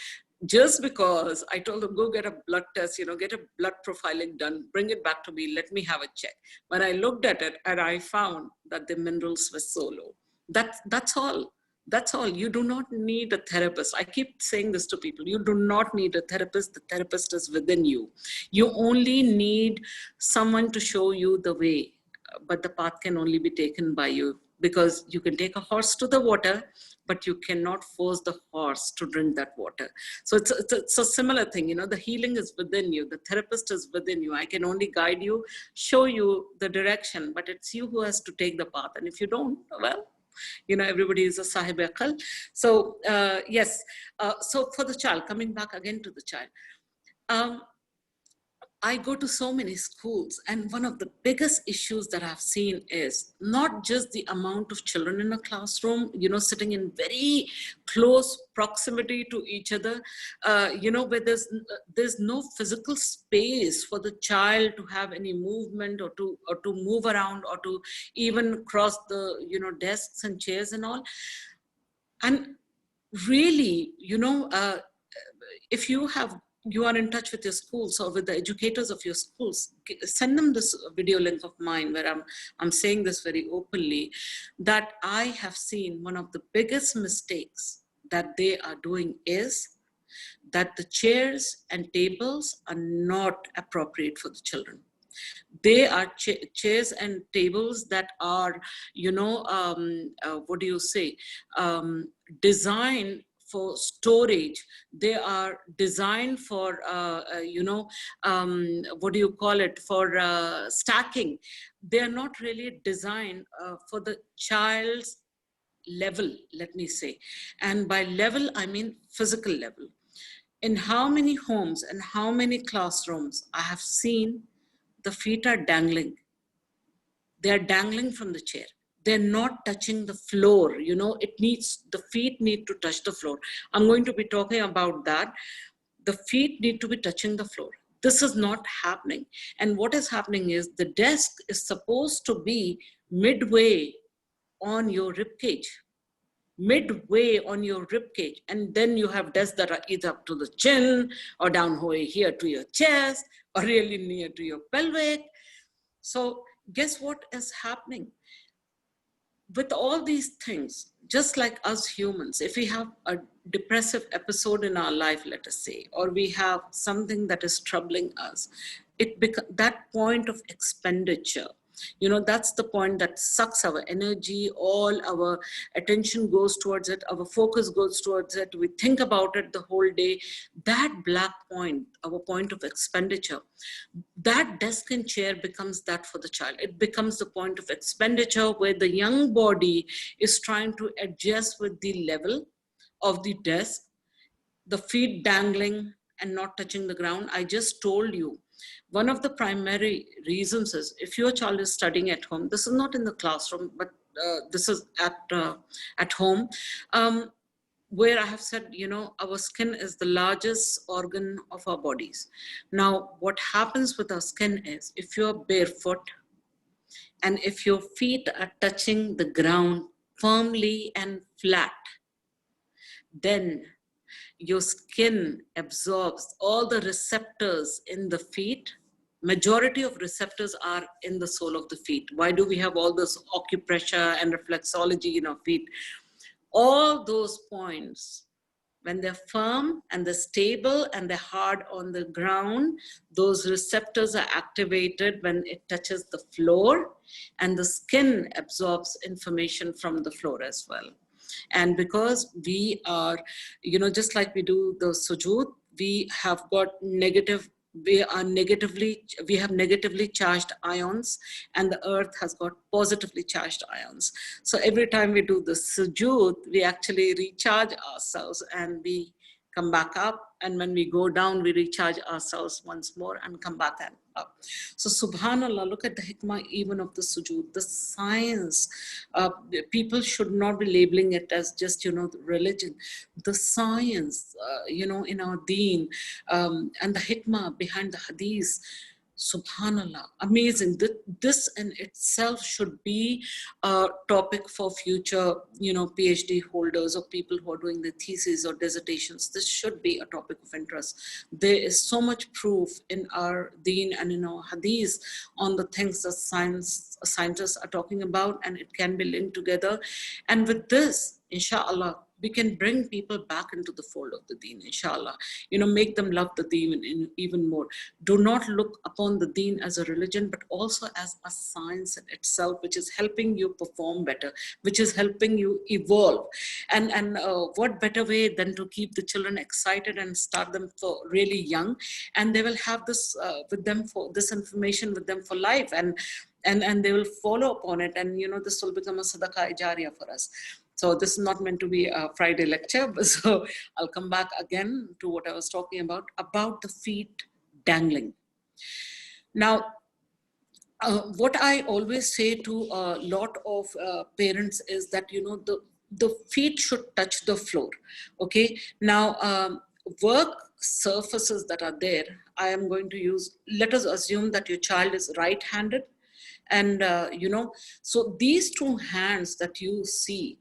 Just because I told them, go get a blood test, you know, get a blood profiling done, bring it back to me, let me have a check. When I looked at it, and I found that the minerals were so low. That's all. That's all. You do not need a therapist. I keep saying this to people. You do not need a therapist. The therapist is within you. You only need someone to show you the way, but the path can only be taken by you, because you can take a horse to the water, but you cannot force the horse to drink that water. So it's a similar thing, you know, the healing is within you, the therapist is within you. I can only guide you, show you the direction, but it's you who has to take the path. And if you don't, well, you know, everybody is a sahib aqal. So yes, so for the child, coming back again to the child, I go to so many schools, and one of the biggest issues that I've seen is not just the amount of children in a classroom, you know, sitting in very close proximity to each other, you know, where there's no physical space for the child to have any movement or to move around or to even cross the, you know, desks and chairs and all. And really, you know, if you are in touch with your schools or with the educators of your schools, send them this video link of mine where I'm saying this very openly, that I have seen one of the biggest mistakes that they are doing is that the chairs and tables are not appropriate for the children. They are chairs and tables that are, you know, what do you say, designed for storage. They are designed for, you know, what do you call it, for stacking. They are not really designed for the child's level, let me say. And by level, I mean physical level. In how many homes and how many classrooms I have seen the feet are dangling. They're dangling from the chair. They're not touching the floor. You know, the feet need to touch the floor. I'm going to be talking about that. The feet need to be touching the floor. This is not happening. And what is happening is the desk is supposed to be midway on your rib cage. Midway on your rib cage, and then you have desks that are either up to the chin or down here to your chest or really near to your pelvic. So guess what is happening with all these things? Just like us humans, if we have a depressive episode in our life, let us say, or we have something that is troubling us, that point of expenditure, you know, that's the point that sucks our energy, all our attention goes towards it, our focus goes towards it, we think about it the whole day. That black point, our point of expenditure, that desk and chair becomes that for the child. It becomes the point of expenditure where the young body is trying to adjust with the level of the desk, the feet dangling and not touching the ground. I just told you, one of the primary reasons is if your child is studying at home, this is not in the classroom, but this is at home, where I have said, you know, our skin is the largest organ of our bodies. Now, what happens with our skin is if you're barefoot and if your feet are touching the ground firmly and flat, then your skin absorbs all the receptors in the feet. Majority of receptors are in the sole of the feet. Why do we have all this acupressure and reflexology in our feet? All those points, when they're firm and they're stable and they're hard on the ground, those receptors are activated when it touches the floor, and the skin absorbs information from the floor as well. And because we are, you know, just like we do the sujood, we have negatively charged ions, and the earth has got positively charged ions. So every time we do the sujood, we actually recharge ourselves and we come back up. And when we go down, we recharge ourselves once more and come back and up. So subhanallah, look at the hikmah even of the sujood, the science. People should not be labeling it as just, you know, the religion. The science, you know, in our deen, and the hikmah behind the hadith. Subhanallah, amazing. This in itself should be a topic for future, you know, PhD holders or people who are doing their theses or dissertations. This should be a topic of interest. There is so much proof in our deen and in our hadith on the things that scientists are talking about, and it can be linked together. And with this, inshallah, we can bring people back into the fold of the deen, inshallah. You know, make them love the deen even more. Do not look upon the deen as a religion, but also as a science in itself, which is helping you perform better, which is helping you evolve. And what better way than to keep the children excited and start them for really young, and they will have this with them for this information with them for life, and they will follow upon it, and you know, this will become a sadaqah jariyah for us. So this is not meant to be a Friday lecture, but so I'll come back again to what I was talking about the feet dangling. Now, what I always say to a lot of parents is that, you know, the feet should touch the floor. Okay. Now, work surfaces that are there, I am going to use, let us assume that your child is right-handed. And, you know, so these two hands that you see,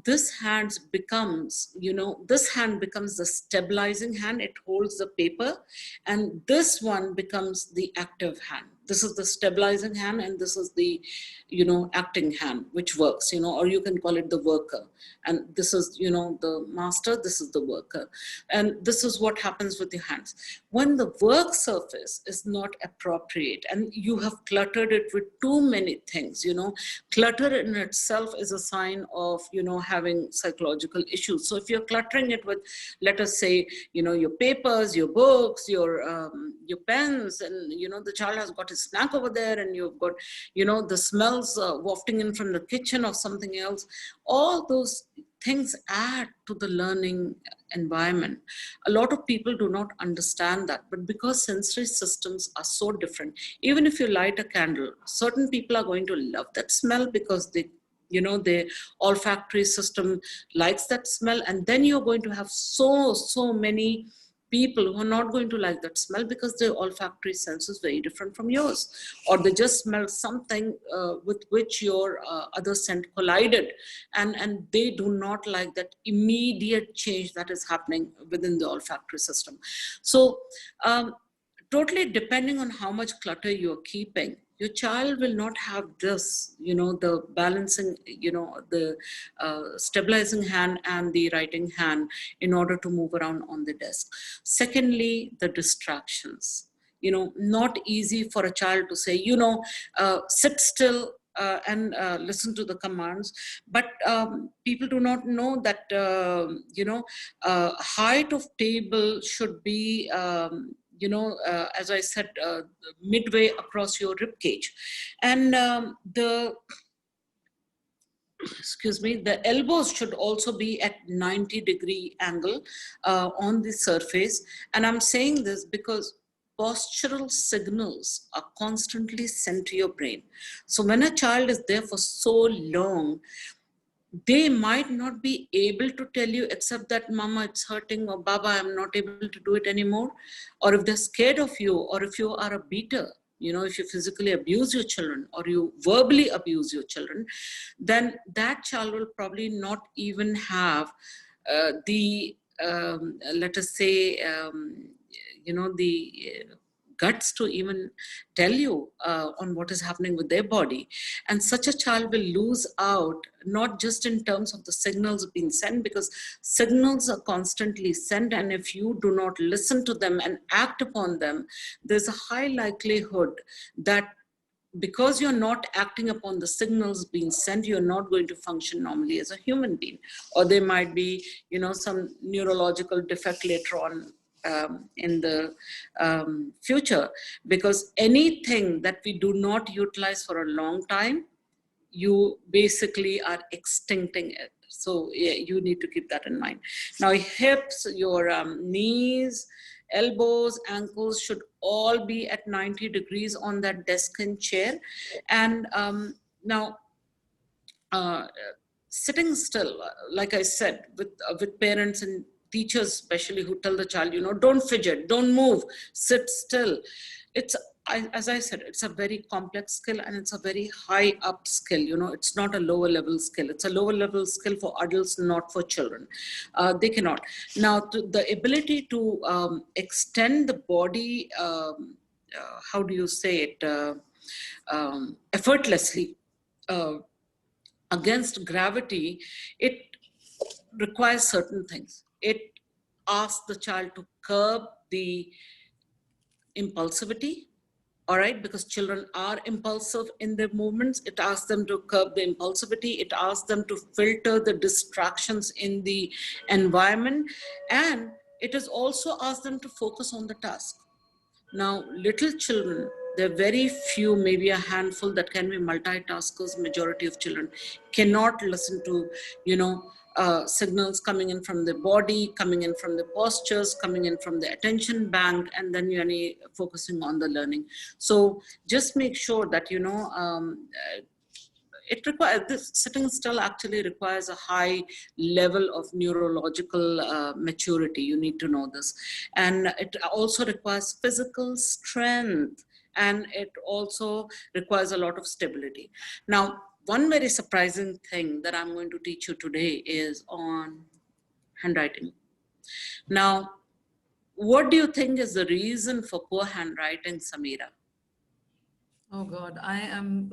this hand becomes, you know, this hand becomes the stabilizing hand. It holds the paper. And this one becomes the active hand. This is the stabilizing hand, and this is the, you know, acting hand, which works, you know, or you can call it the worker. And this is, you know, the master, this is the worker. And this is what happens with the hands. When the work surface is not appropriate and you have cluttered it with too many things, you know, clutter in itself is a sign of, you know, having psychological issues. So if you're cluttering it with, let us say, you know, your papers, your books, your pens, and, you know, the child has got his snack over there, and you've got, you know, the smells wafting in from the kitchen or something else, all those things add to the learning environment. A lot of people do not understand that, but because sensory systems are so different, even if you light a candle, certain people are going to love that smell because they, you know, their olfactory system likes that smell. And then you're going to have so many people who are not going to like that smell because their olfactory sense is very different from yours, or they just smell something with which your other scent collided, and they do not like that immediate change that is happening within the olfactory system. So totally depending on how much clutter you're keeping, your child will not have this, you know, the balancing, you know, the stabilizing hand and the writing hand in order to move around on the desk. Secondly, the distractions. You know, not easy for a child to say, you know, sit still and listen to the commands. But people do not know that, you know, height of table should be, you know, as I said, midway across your rib cage. And excuse me, the elbows should also be at 90-degree angle on the surface. And I'm saying this because postural signals are constantly sent to your brain. So when a child is there for so long, they might not be able to tell you except that mama, it's hurting, or baba, I'm not able to do it anymore. Or if they're scared of you, or if you are a beater, you know, if you physically abuse your children or you verbally abuse your children, then that child will probably not even have the, let us say, you know, the guts to even tell you on what is happening with their body. And such a child will lose out, not just in terms of the signals being sent, because signals are constantly sent, and if you do not listen to them and act upon them, there's a high likelihood that because you're not acting upon the signals being sent, you're not going to function normally as a human being. Or there might be, you know, some neurological defect later on in the future, because anything that we do not utilize for a long time, you basically are extincting it. So yeah, you need to keep that in mind. Now, hips, your knees, elbows, ankles should all be at 90 degrees on that desk and chair. And now, sitting still, like I said, with parents and teachers especially, who tell the child, you know, don't fidget, don't move, sit still. It's, as I said, it's a very complex skill, and it's a very high up skill. You know, it's not a lower level skill. It's a lower level skill for adults, not for children. They cannot. Now, the ability to extend the body, how do you say it, effortlessly, against gravity, it requires certain things. It asks the child to curb the impulsivity, all right, because children are impulsive in their movements. It asks them to curb the impulsivity. It asks them to filter the distractions in the environment. And it has also asked them to focus on the task. Now, little children, there are very few, maybe a handful that can be multitaskers. Majority of children cannot listen to, signals coming in from the body, coming in from the postures, coming in from the attention bank, and then you're focusing on the learning. So just make sure that, it requires, this sitting still actually requires a high level of neurological maturity. You need to know this. And it also requires physical strength, and it also requires a lot of stability. Now, one very surprising thing that I'm going to teach you today is on handwriting. Now, what do you think is the reason for poor handwriting, Samira? Oh God, I am.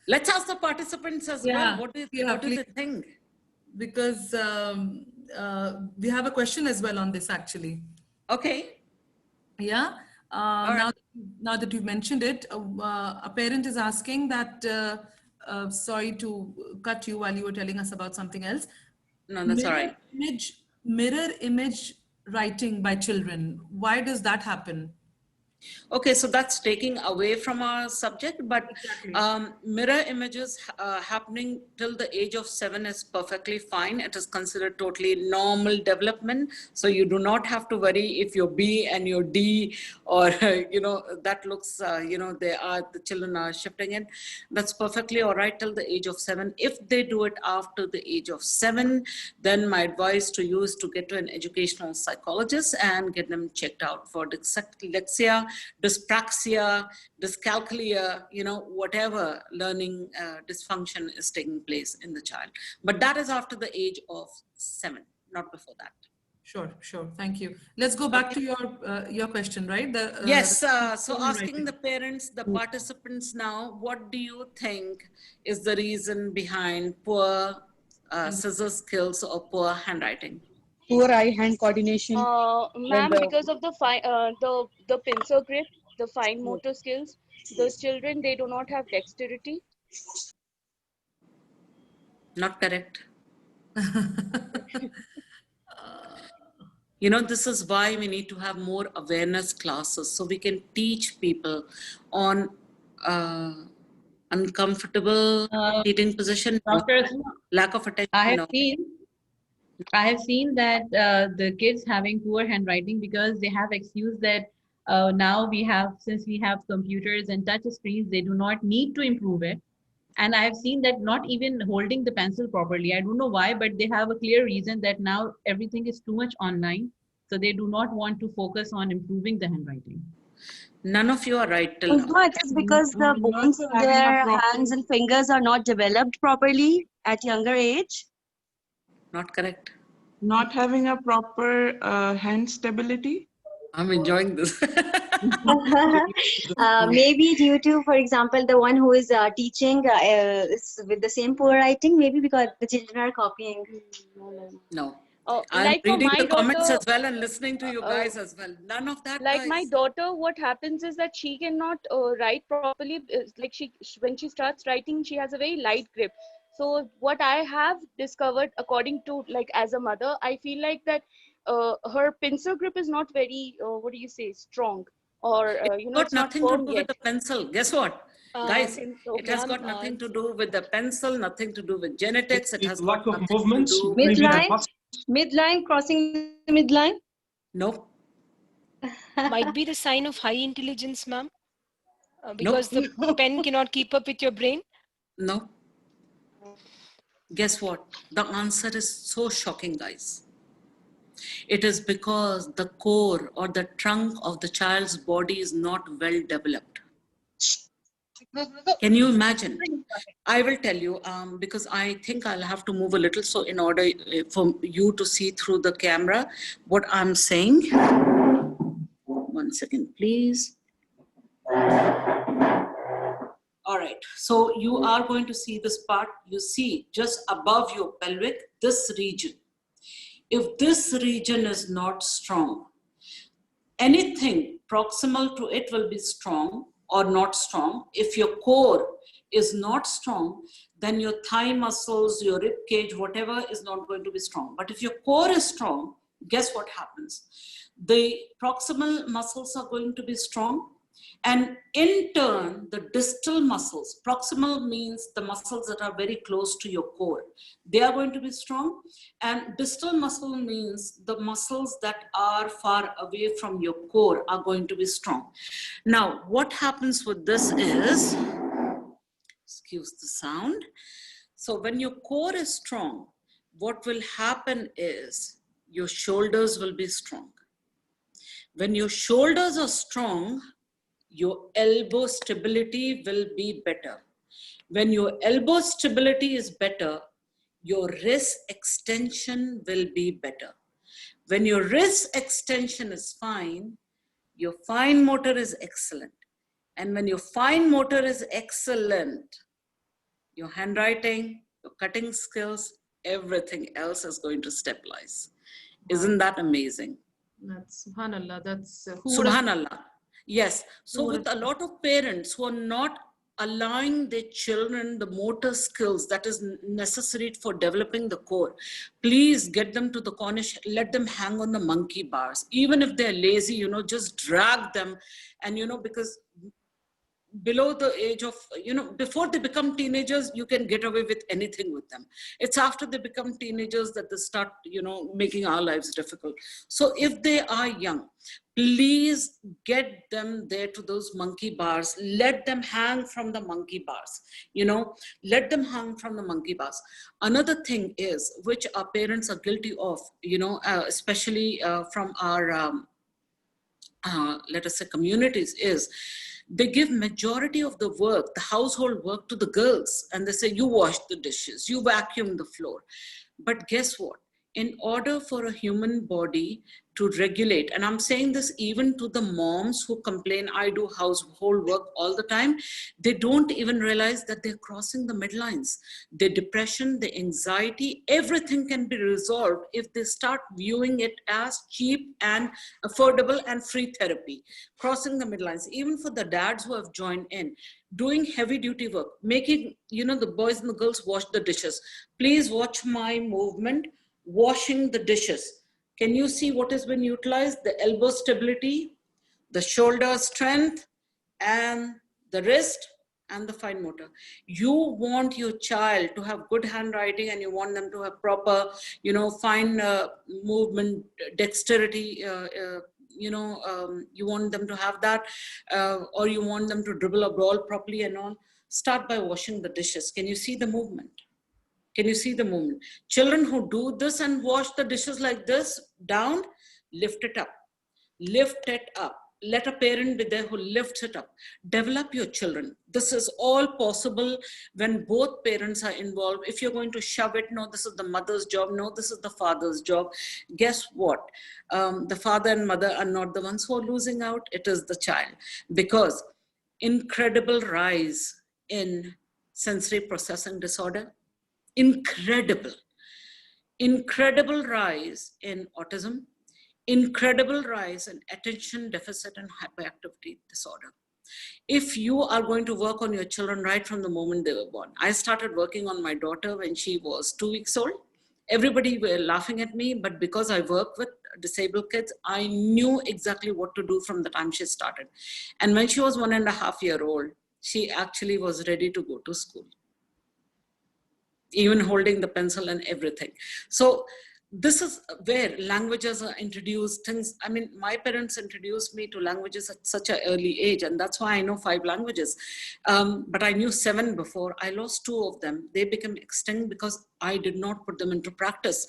Let's ask the participants as well. What do they think? Because we have a question as well on this actually. Okay. Yeah. Right. Now that you've mentioned it, a parent is asking that, sorry to cut you while you were telling us about something else. No, that's all right. Mirror image writing by children. Why does that happen? Okay, so that's taking away from our subject, but Exactly. mirror images happening till the age of 7 is perfectly fine. It is considered totally normal development. So you do not have to worry if you're B and you're D, or, that looks, the children are shifting in. That's perfectly all right till the age of 7. If they do it after the age of 7, then my advice to you is to get to an educational psychologist and get them checked out for dyslexia, dyspraxia, dyscalculia, whatever learning dysfunction is taking place in the child. But that is after the age of 7, not before that. Sure. Thank you. Let's go back to your question, right? Yes. So asking the parents, the participants now, what do you think is the reason behind poor scissor skills or poor handwriting? Poor eye-hand coordination. Ma'am, because of the pincer grip, the fine motor skills, those children, they do not have dexterity. Not correct. This is why we need to have more awareness classes, so we can teach people on uncomfortable seating position, Dr. lack of attention. I have seen that the kids having poor handwriting because they have excuse that now since we have computers and touch screens, they do not need to improve it. And I have seen that not even holding the pencil properly. I don't know why, but they have a clear reason that now everything is too much online. So they do not want to focus on improving the handwriting. None of you are right till now. It is because the bones in their hands and fingers are not developed properly at younger age. Not correct. Not having a proper hand stability. I'm enjoying this. Maybe due to, for example, the one who is teaching is with the same poor writing, maybe because the children are copying. No. I'm Like for reading my the comments daughter, as well and listening to you guys as well. None of that, like guys. my daughter, what happens is that she cannot write properly. Like when she starts writing, she has a very light grip. So what I have discovered, according to, like, as a mother, I feel like that her pincer grip is not very, what do you say, strong, or It's got it's not nothing to firm do yet. with the pencil. Guess what? Guys, it Okay. has got nothing to do with the pencil, nothing to do with genetics. It has lack got of nothing movement, to do maybe with the past. Midline, crossing the midline? Nope. Might be the sign of high intelligence, ma'am, because the pen cannot keep up with your brain. No. Guess what? The answer is so shocking, guys. It is because the core or the trunk of the child's body is not well developed. Can you imagine? I will tell you, because I think I'll have to move a little, so in order for you to see through the camera what I'm saying. 1 second, please. All right, so you are going to see this part. You see just above your pelvic, this region. If this region is not strong, anything proximal to it will be strong or not strong. If your core is not strong, then your thigh muscles, your rib cage, whatever is not going to be strong. But if your core is strong, guess what happens? The proximal muscles are going to be strong. And in turn, the distal muscles, proximal means the muscles that are very close to your core, they are going to be strong. And distal muscle means the muscles that are far away from your core are going to be strong. Now, what happens with this is, excuse the sound. So when your core is strong, what will happen is your shoulders will be strong. When your shoulders are strong, your elbow stability will be better. When your elbow stability is better, your wrist extension will be better. When your wrist extension is fine, your fine motor is excellent. And when your fine motor is excellent, your handwriting, your cutting skills, everything else is going to stabilize. Isn't that amazing? That's subhanallah. That's who would have, Subhanallah. Yes. So who would with have- a lot of parents who are not allowing their children the motor skills that is necessary for developing the core, please get them to the Cornish, let them hang on the monkey bars. Even if they're lazy, you know, just drag them. And, you know, because below the age of, you know, before they become teenagers, you can get away with anything with them. It's after they become teenagers that they start, you know, making our lives difficult. So if they are young, please get them there to those monkey bars. Let them hang from the monkey bars, you know, let them hang from the monkey bars. Another thing is, which our parents are guilty of, you know, especially from our, let us say, communities, is they give majority of the work, the household work, to the girls, and they say, you wash the dishes, you vacuum the floor. But guess what? In order for a human body to regulate, and I'm saying this even to the moms who complain, I do household work all the time, they don't even realize that they're crossing the midlines. Their depression, their anxiety, everything can be resolved if they start viewing it as cheap and affordable and free therapy. Crossing the midlines, even for the dads who have joined in, doing heavy duty work, making, you know, the boys and the girls wash the dishes. Please watch my movement, washing the dishes. Can you see what has been utilized? The elbow stability, the shoulder strength, and the wrist and the fine motor. You want your child to have good handwriting, and you want them to have proper, you know, fine movement, dexterity, you know, you want them to have that, or you want them to dribble a ball properly and all. Start by washing the dishes. Can you see the movement? Can you see the movement? Children who do this and wash the dishes like this, down, lift it up. Lift it up. Let a parent be there who lifts it up. Develop your children. This is all possible when both parents are involved. If you're going to shove it, no, this is the mother's job, no, this is the father's job. Guess what? The father and mother are not the ones who are losing out. It is the child. Because incredible rise in sensory processing disorder, incredible rise in autism, incredible rise in attention deficit and hyperactivity disorder. If you are going to work on your children right from the moment they were born. I started working on my daughter when she was 2 weeks old. Everybody were laughing at me, but because I work with disabled kids, I knew exactly what to do from the time she started. And when she was 1.5 years old, she actually was ready to go to school, even holding the pencil and everything. So this is where languages are introduced, things. I mean, my parents introduced me to languages at such an early age, and that's why I know 5 languages. But I knew 7 before. I lost 2 of them. They became extinct because I did not put them into practice.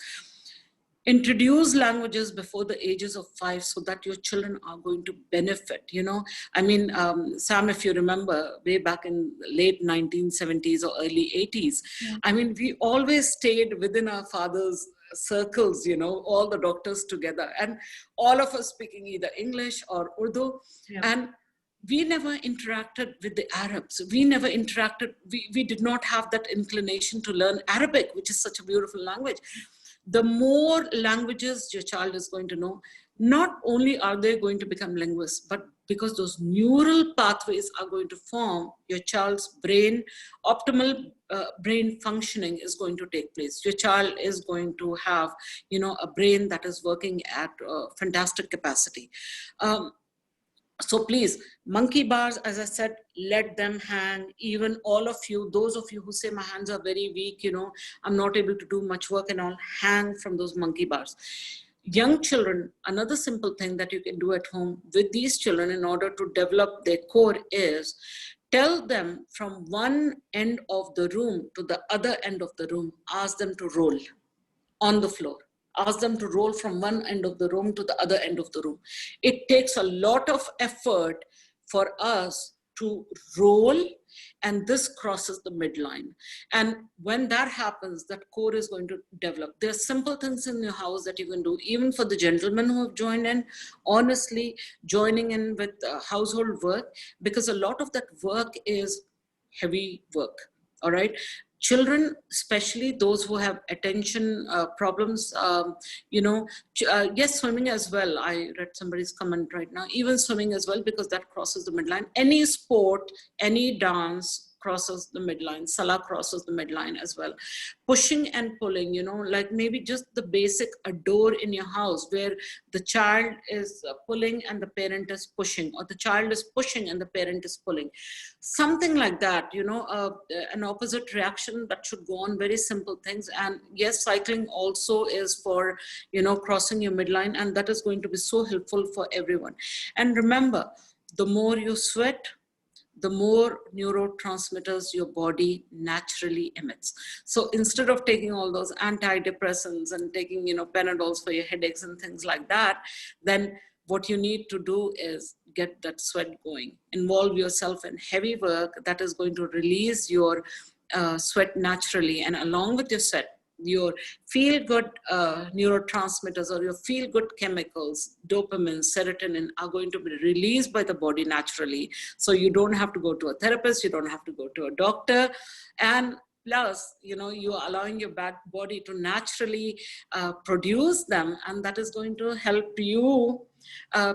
Introduce languages before the ages of 5 so that your children are going to benefit, you know. I mean, Sam, if you remember, way back in late 1970s or early 80s, yeah. I mean, we always stayed within our father's circles, you know, all the doctors together, and all of us speaking either English or Urdu. Yeah. And we never interacted with the Arabs. We never interacted, we did not have that inclination to learn Arabic, which is such a beautiful language. The more languages your child is going to know, not only are they going to become linguists, but because those neural pathways are going to form, your child's brain, optimal brain functioning is going to take place. Your child is going to have, you know, a brain that is working at fantastic capacity. So please, monkey bars, as I said, let them hang. Even all of you, those of you who say my hands are very weak, you know, I'm not able to do much work and all, hang from those monkey bars. Young children, another simple thing that you can do at home with these children in order to develop their core is tell them from one end of the room to the other end of the room, ask them to roll on the floor. Ask them to roll from one end of the room to the other end of the room. It takes a lot of effort for us to roll, and this crosses the midline. And when that happens, that core is going to develop. There's simple things in your house that you can do, even for the gentlemen who have joined in, honestly, joining in with household work, because a lot of that work is heavy work, all right? Children, especially those who have attention problems, you know, yes, swimming as well. I read somebody's comment right now, even swimming as well, because that crosses the midline. Any sport, any dance crosses the midline. Salah crosses the midline as well. Pushing and pulling, you know, like maybe just the basic a door in your house where the child is pulling and the parent is pushing, or the child is pushing and the parent is pulling. Something like that, you know, an opposite reaction that should go on, very simple things. And yes, cycling also is for, you know, crossing your midline, and that is going to be so helpful for everyone. And remember, the more you sweat, the more neurotransmitters your body naturally emits. So instead of taking all those antidepressants and taking, you know, Panadols for your headaches and things like that, then what you need to do is get that sweat going. Involve yourself in heavy work that is going to release your sweat naturally. And along with your sweat, your feel-good neurotransmitters or your feel-good chemicals, dopamine, serotonin, are going to be released by the body naturally. So you don't have to go to a therapist, you don't have to go to a doctor. And plus, you know, you are allowing your body to naturally produce them, and that is going to help you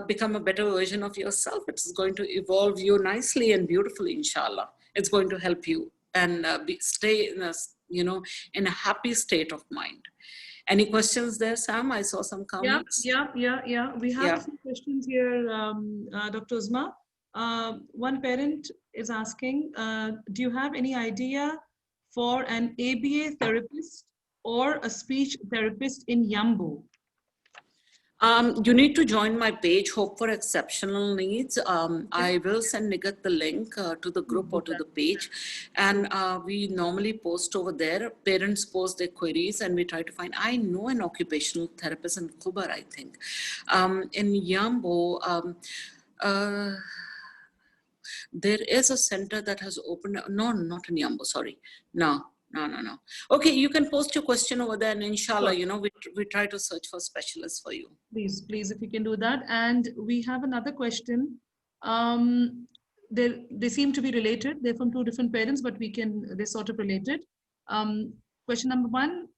become a better version of yourself. It's going to evolve you nicely and beautifully, inshallah. It's going to help you and stay in a, you know, in a happy state of mind. Any questions there, Sam? I saw some comments. Yeah. We have some questions here, Dr. Uzma. One parent is asking, do you have any idea for an ABA therapist or a speech therapist in Yambu? You need to join my page, Hope for Exceptional Needs. I will send Nigat the link to the group or to the page. And we normally post over there. Parents post their queries and we try to find, I know an occupational therapist in Kubar, I think. In Yambo, there is a center that has opened. No, not in Yambo, sorry. No. Okay, you can post your question over there and inshallah, you know, we try to search for specialists for you. Please, if you can do that. And we have another question. They seem to be related. They're from two different parents, but they're sort of related. Question number one,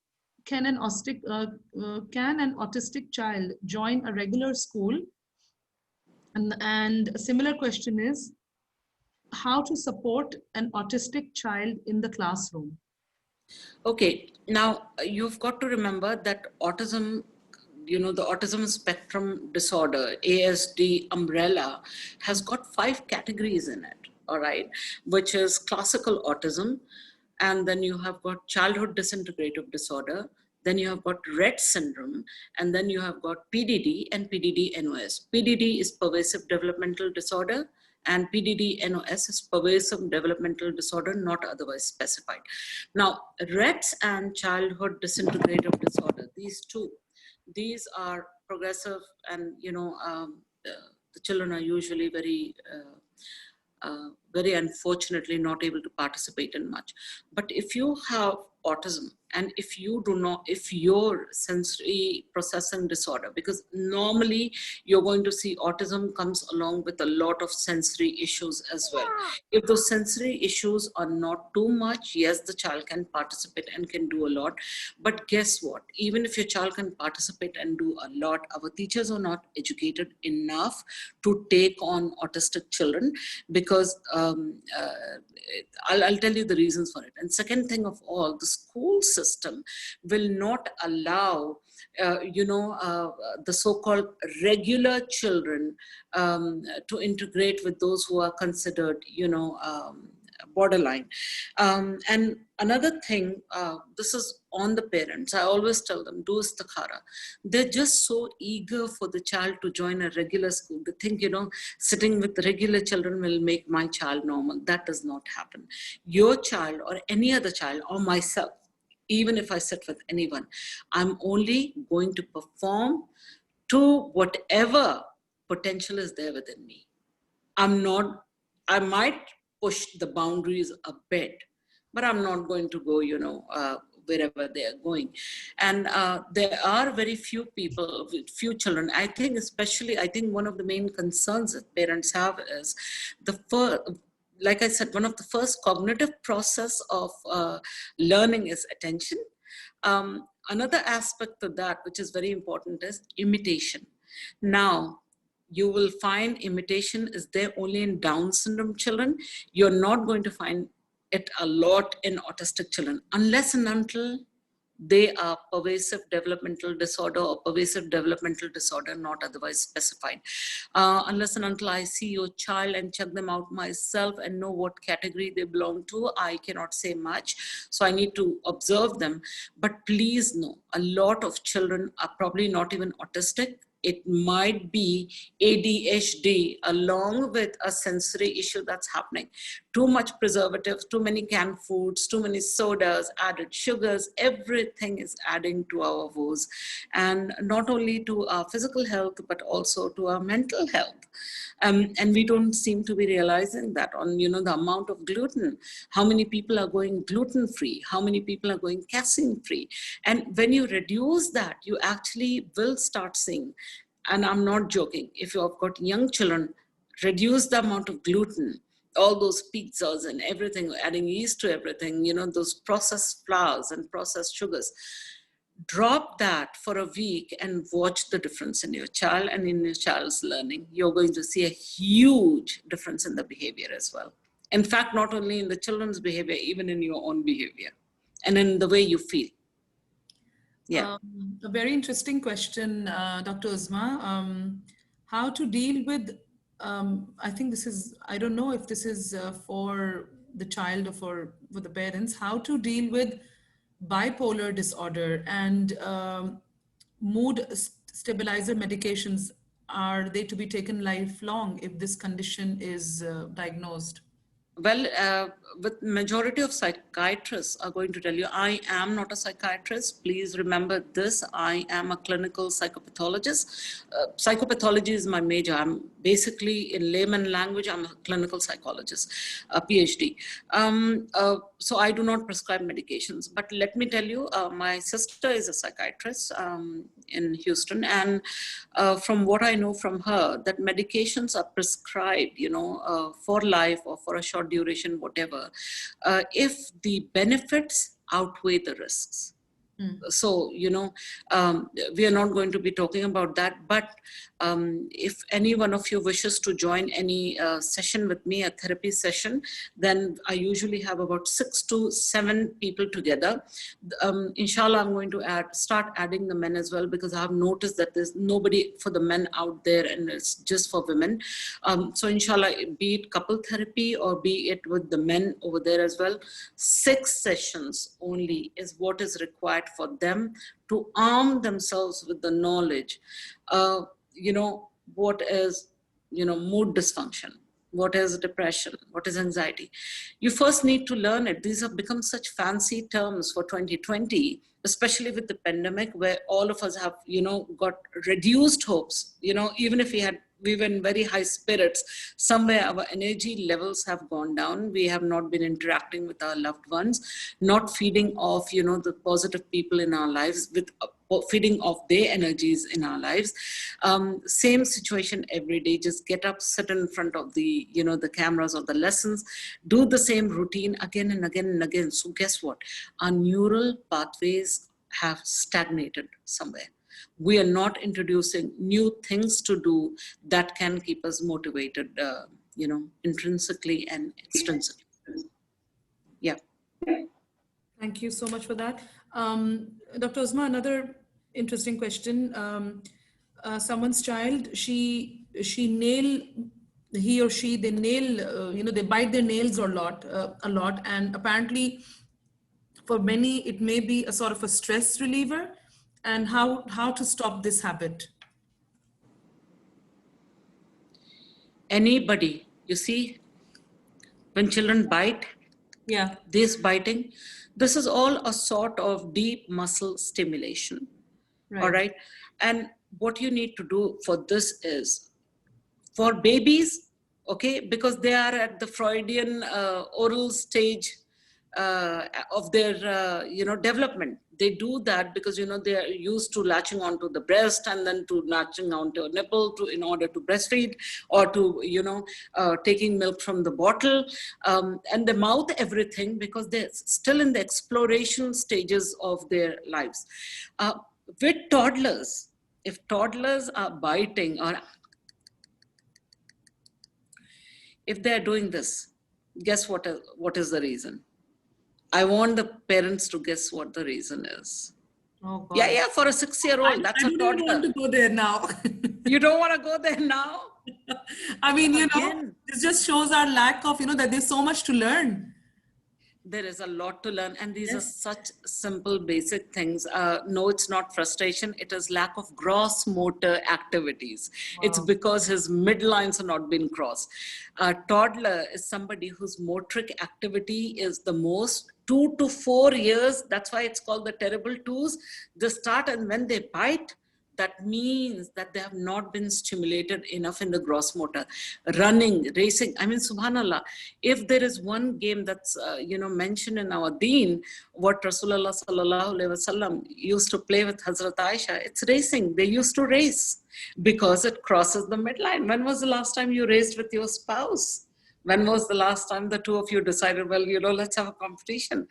can an autistic child join a regular school? And a similar question is, how to support an autistic child in the classroom? Okay, now you've got to remember that autism, you know, the autism spectrum disorder, ASD umbrella, has got 5 categories in it, all right, which is classical autism, and then you have got childhood disintegrative disorder, then you have got Rett syndrome, and then you have got PDD and PDD-NOS. PDD is pervasive developmental disorder, and PDD-NOS is pervasive developmental disorder, not otherwise specified. Now, Rett and childhood disintegrative disorder, these are progressive, and you know, the children are usually very very unfortunately not able to participate in much. But if you have autism, and if your sensory processing disorder, because normally you're going to see autism comes along with a lot of sensory issues as well. If those sensory issues are not too much, yes, the child can participate and can do a lot. But guess what? Even if your child can participate and do a lot, our teachers are not educated enough to take on autistic children, because I'll tell you the reasons for it. And second thing of all, the school system will not allow the so-called regular children to integrate with those who are considered, borderline. And another thing, this is on the parents. I always tell them, do istikhara. They're just so eager for the child to join a regular school. They think, sitting with regular children will make my child normal. That does not happen. Your child or any other child or myself, even if I sit with anyone, I'm only going to perform to whatever potential is there within me. I might push the boundaries a bit, but I'm not going to go, wherever they are going. And there are very few people, few children. I think one of the main concerns that parents have is like I said, one of the first cognitive process of learning is attention. Another aspect of that, which is very important, is imitation. Now, you will find imitation is there only in Down syndrome children. You're not going to find it a lot in autistic children, unless and until they are pervasive developmental disorder or pervasive developmental disorder not otherwise specified. Unless and until I see your child and check them out myself and know what category they belong to, I cannot say much. So I need to observe them. But please know, a lot of children are probably not even autistic. It might be ADHD along with a sensory issue that's happening. Too much preservatives, too many canned foods, too many sodas, added sugars, everything is adding to our woes. And not only to our physical health, but also to our mental health. And we don't seem to be realizing that on, the amount of gluten, how many people are going gluten-free, how many people are going casein-free. And when you reduce that, you actually will start seeing, and I'm not joking, if you've got young children, reduce the amount of gluten, all those pizzas and everything, adding yeast to everything, those processed flours and processed sugars. Drop that for a week and watch the difference in your child and in your child's learning. You're going to see a huge difference in the behavior as well. In fact, not only in the children's behavior, even in your own behavior and in the way you feel. Yeah. A very interesting question, Dr. Uzma. How to deal with, I think this is, I don't know if this is for the child or for the parents, how to deal with bipolar disorder and mood stabilizer medications. Are they to be taken lifelong if this condition is diagnosed? Well, with majority of psychiatrists are going to tell you, I am not a psychiatrist. Please remember this. I am a clinical psychopathologist. Psychopathology is my major. I'm basically, in layman language, I'm a clinical psychologist, a PhD. So I do not prescribe medications. But let me tell you, my sister is a psychiatrist in Houston. And from what I know from her, that medications are prescribed, for life or for a short duration, whatever, if the benefits outweigh the risks. So, we are not going to be talking about that, but if any one of you wishes to join any session with me, a therapy session, then I usually have about 6 to 7 people together. Inshallah, I'm going to start adding the men as well, because I have noticed that there's nobody for the men out there and it's just for women. So inshallah, be it couple therapy or be it with the men over there as well, 6 sessions only is what is required for them to arm themselves with the knowledge. What is, mood dysfunction, what is depression, what is anxiety. You first need to learn it. These have become such fancy terms for 2020, especially with the pandemic, where all of us have, got reduced hopes. Even if we had we were in very high spirits. Somewhere our energy levels have gone down. We have not been interacting with our loved ones, not feeding off, the positive people in our lives, with feeding off their energies in our lives. Same situation every day. Just get up, sit in front of the, the cameras or the lessons, do the same routine again and again and again. So guess what? Our neural pathways have stagnated somewhere. We are not introducing new things to do that can keep us motivated, intrinsically and extrinsically. Yeah. Thank you so much for that. Dr. Uzma, another interesting question. Someone's child, he or she, they nail, they bite their nails a lot, and apparently for many, it may be a sort of a stress reliever, and how to stop this habit. Anybody, you see, when children bite, yeah, this biting, this is all a sort of deep muscle stimulation. Right. All right. And what you need to do for this is, for babies, okay, because they are at the Freudian oral stage of their, development. They do that because, they are used to latching onto the breast and then to latching onto a nipple in order to breastfeed, or to, taking milk from the bottle, and they mouth everything because they're still in the exploration stages of their lives. With toddlers, if toddlers are biting, or if they're doing this, guess what is the reason? I want the parents to guess what the reason is. Oh, God. Yeah, for a 6-year-old, that's a toddler. I don't want to go there now. You don't want to go there now? I mean, this just shows our lack of, that there's so much to learn. There is a lot to learn, and these are such simple, basic things. No, it's not frustration. It is lack of gross motor activities. Wow. It's because his midlines are not being crossed. A toddler is somebody whose motoric activity is the most 2 to 4 years. That's why it's called the terrible twos. They start, and when they bite, that means that they have not been stimulated enough in the gross motor. Running, racing, I mean, subhanallah, if there is one game that's, mentioned in our deen, what Rasulullah sallallahu alaihi wasallam used to play with Hazrat Aisha, it's racing. They used to race because it crosses the midline. When was the last time you raced with your spouse? When was the last time the two of you decided, well, let's have a competition?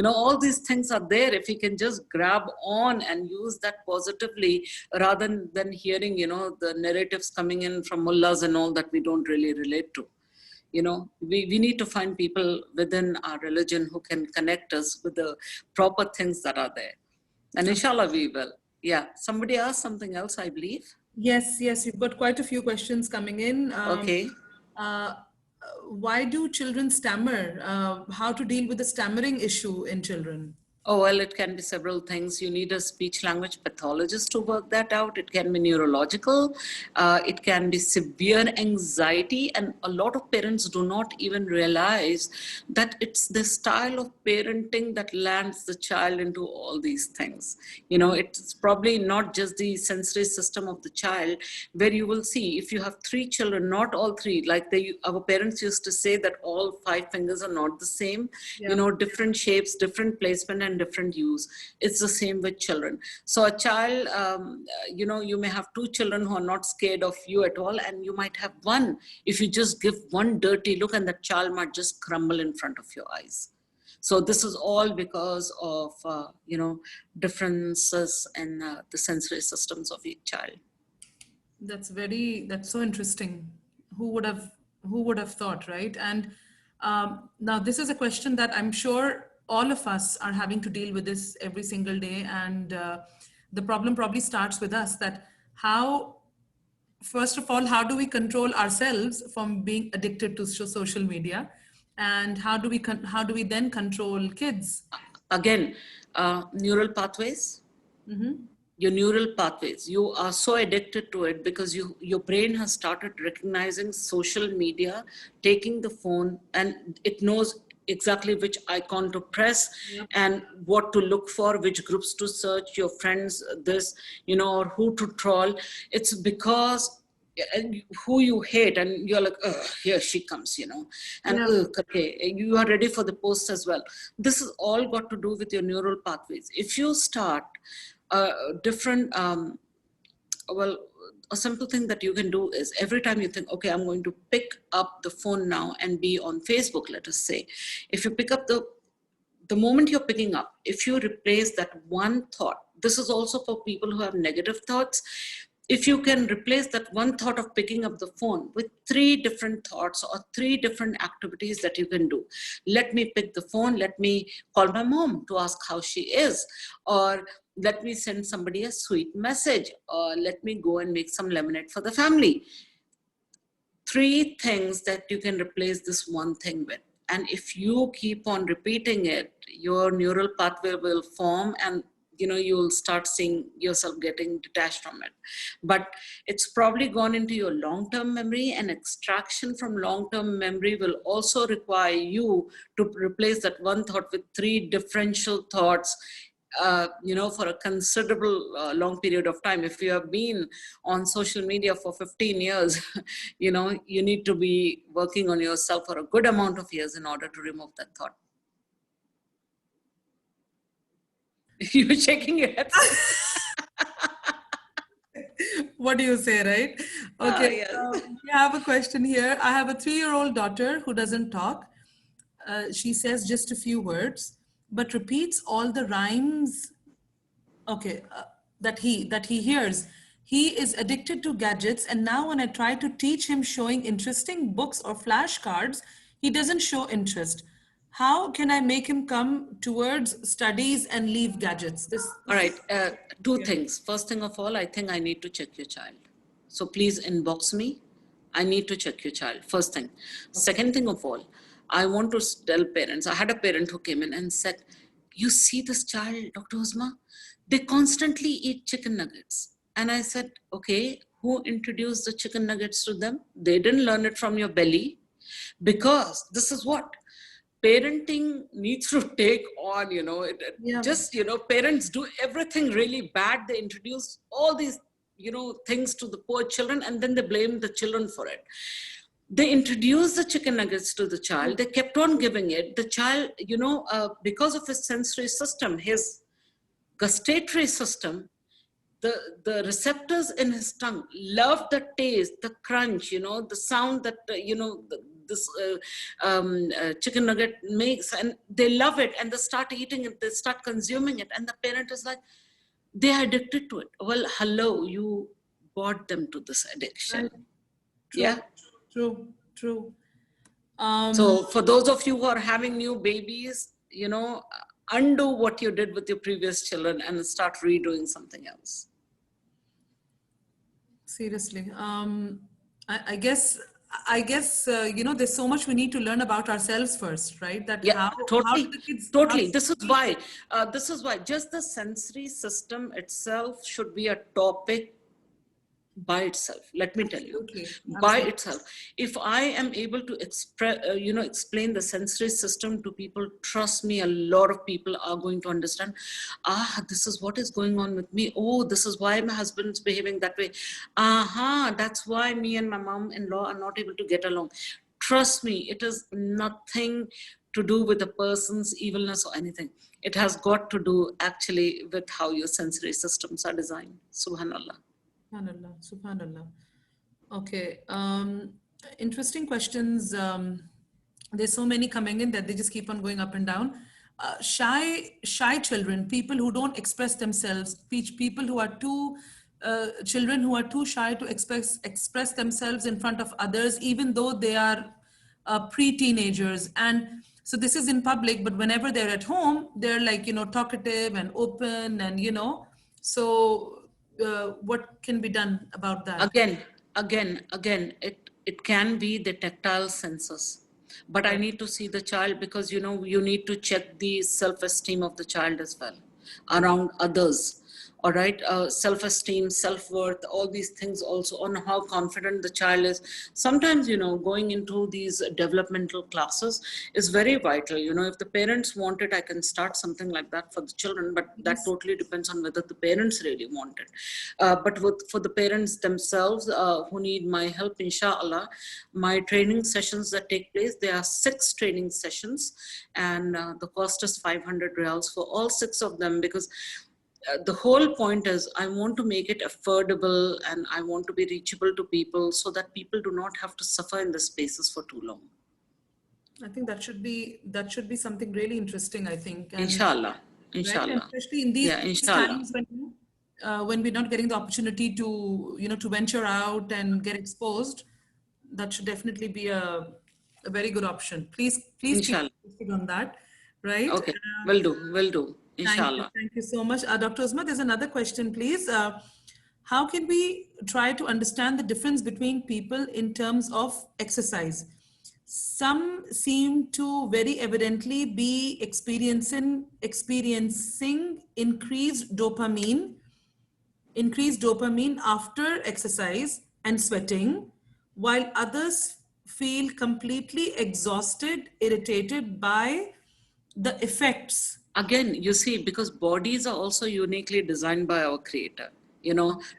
All these things are there. If we can just grab on and use that positively, rather than hearing, the narratives coming in from mullahs and all that we don't really relate to. We need to find people within our religion who can connect us with the proper things that are there. And inshallah we will. Yeah. Somebody asked something else, I believe. Yes. You've got quite a few questions coming in. Okay. Why do children stammer? How to deal with the stammering issue in children? Oh, well, it can be several things. You need a speech language pathologist to work that out. It can be neurological. It can be severe anxiety. And a lot of parents do not even realize that it's the style of parenting that lands the child into all these things. It's probably not just the sensory system of the child, where you will see if you have 3 children, not all 3, like our parents used to say that all 5 fingers are not the same, different shapes, different placement, and different use. It's the same with children. So a child, you may have 2 children who are not scared of you at all, and you might have one. If you just give one dirty look, and that child might just crumble in front of your eyes. So this is all because of, differences in the sensory systems of each child. That's so interesting. Who would have thought, right? And now this is a question that I'm sure all of us are having to deal with this every single day. And the problem probably starts with us, that first of all, how do we control ourselves from being addicted to social media? And how do we then control kids? Again, neural pathways. Mm-hmm. Your neural pathways, you are so addicted to it because your brain has started recognizing social media, taking the phone, and it knows exactly which icon to press and what to look for, which groups to search, your friends, this, or who to troll. It's because and who you hate, and you're like, oh, here she comes, and okay, you are ready for the post as well. This is all got to do with your neural pathways. If you start different, well, a simple thing that you can do is every time you think, okay, I'm going to pick up the phone now and be on Facebook, let us say, if you pick up the moment you're picking up, if you replace that one thought, this is also for people who have negative thoughts. If you can replace that one thought of picking up the phone with 3 different thoughts or 3 different activities that you can do. Let me pick the phone, let me call my mom to ask how she is, or let me send somebody a sweet message, or let me go and make some lemonade for the family. 3 things that you can replace this one thing with. And if you keep on repeating it, your neural pathway will form, and you'll start seeing yourself getting detached from it. But it's probably gone into your long-term memory, and extraction from long-term memory will also require you to replace that one thought with 3 differential thoughts, for a considerable long period of time. If you have been on social media for 15 years, you need to be working on yourself for a good amount of years in order to remove that thought. You're shaking your head. What do you say, right? Okay, Yes. we have a question here. I have a 3-year-old daughter who doesn't talk. She says just a few words, but repeats all the rhymes. Okay, that he hears. He is addicted to gadgets, and now when I try to teach him showing interesting books or flashcards, he doesn't show interest. How can I make him come towards studies and leave gadgets? All right, 2 things. First thing of all, I think I need to check your child. So please inbox me. I need to check your child, first thing. Second thing of all, I want to tell parents. I had a parent who came in and said, you see this child, Dr. Uzma, they constantly eat chicken nuggets. And I said, okay, who introduced the chicken nuggets to them? They didn't learn it from your belly, because this is what parenting needs to take on, just, parents do everything really bad. They introduce all these, things to the poor children, and then they blame the children for it. They introduced the chicken nuggets to the child. They kept on giving it. The child, because of his sensory system, his gustatory system, the receptors in his tongue love the taste, the crunch, the sound that, this chicken nugget makes, and they love it, and they start eating it, they start consuming it, and the parent is like, they are addicted to it. Well, hello, you brought them to this addiction. Right. True, Yeah. True. So for those of you who are having new babies, undo what you did with your previous children and start redoing something else. Seriously. I guess, there's so much we need to learn about ourselves first, right? That Yeah, how totally, do the kids, totally. This is why just the sensory system itself should be a topic by itself. Let me tell you, by itself. If I am able to explain the sensory system to people, trust me, a lot of people are going to understand, this is what is going on with me. Oh, this is why my husband's behaving that way. That's why me and my mom-in-law are not able to get along. Trust me, it is nothing to do with the person's evilness or anything. It has got to do actually with how your sensory systems are designed. Subhanallah. Subhanallah. Okay. Interesting questions. There's so many coming in that they just keep on going up and down. Shy children, people who don't express themselves, people who are children who are too shy to express themselves in front of others, even though they are pre-teenagers. And so this is in public, but whenever they're at home, they're like, talkative and open, and, so what can be done about that? Again, it can be the tactile senses, but I need to see the child, because you need to check the self-esteem of the child as well around others. all right, self-esteem, self-worth, all these things also, on how confident the child is. Sometimes, going into these developmental classes is very vital. If the parents want it, I can start something like that for the children, but that totally depends on whether the parents really want it. But for the parents themselves who need my help, inshallah, my training sessions that take place, there are 6 training sessions, and the cost is 500 riyals for all 6 of them, because the whole point is I want to make it affordable and I want to be reachable to people so that people do not have to suffer in the spaces for too long. I think that should be something really interesting, I think. And, inshallah. Right? And especially in these times when we're not getting the opportunity to, to venture out and get exposed, that should definitely be a very good option. Please keep posted on that, right? Okay, will do. Inshallah. Thank you so much. Dr. Uzma, there's another question, please. How can we try to understand the difference between people in terms of exercise? Some seem to very evidently be experiencing increased dopamine after exercise and sweating, while others feel completely exhausted, irritated by the effects. Again, you see, because bodies are also uniquely designed by our creator,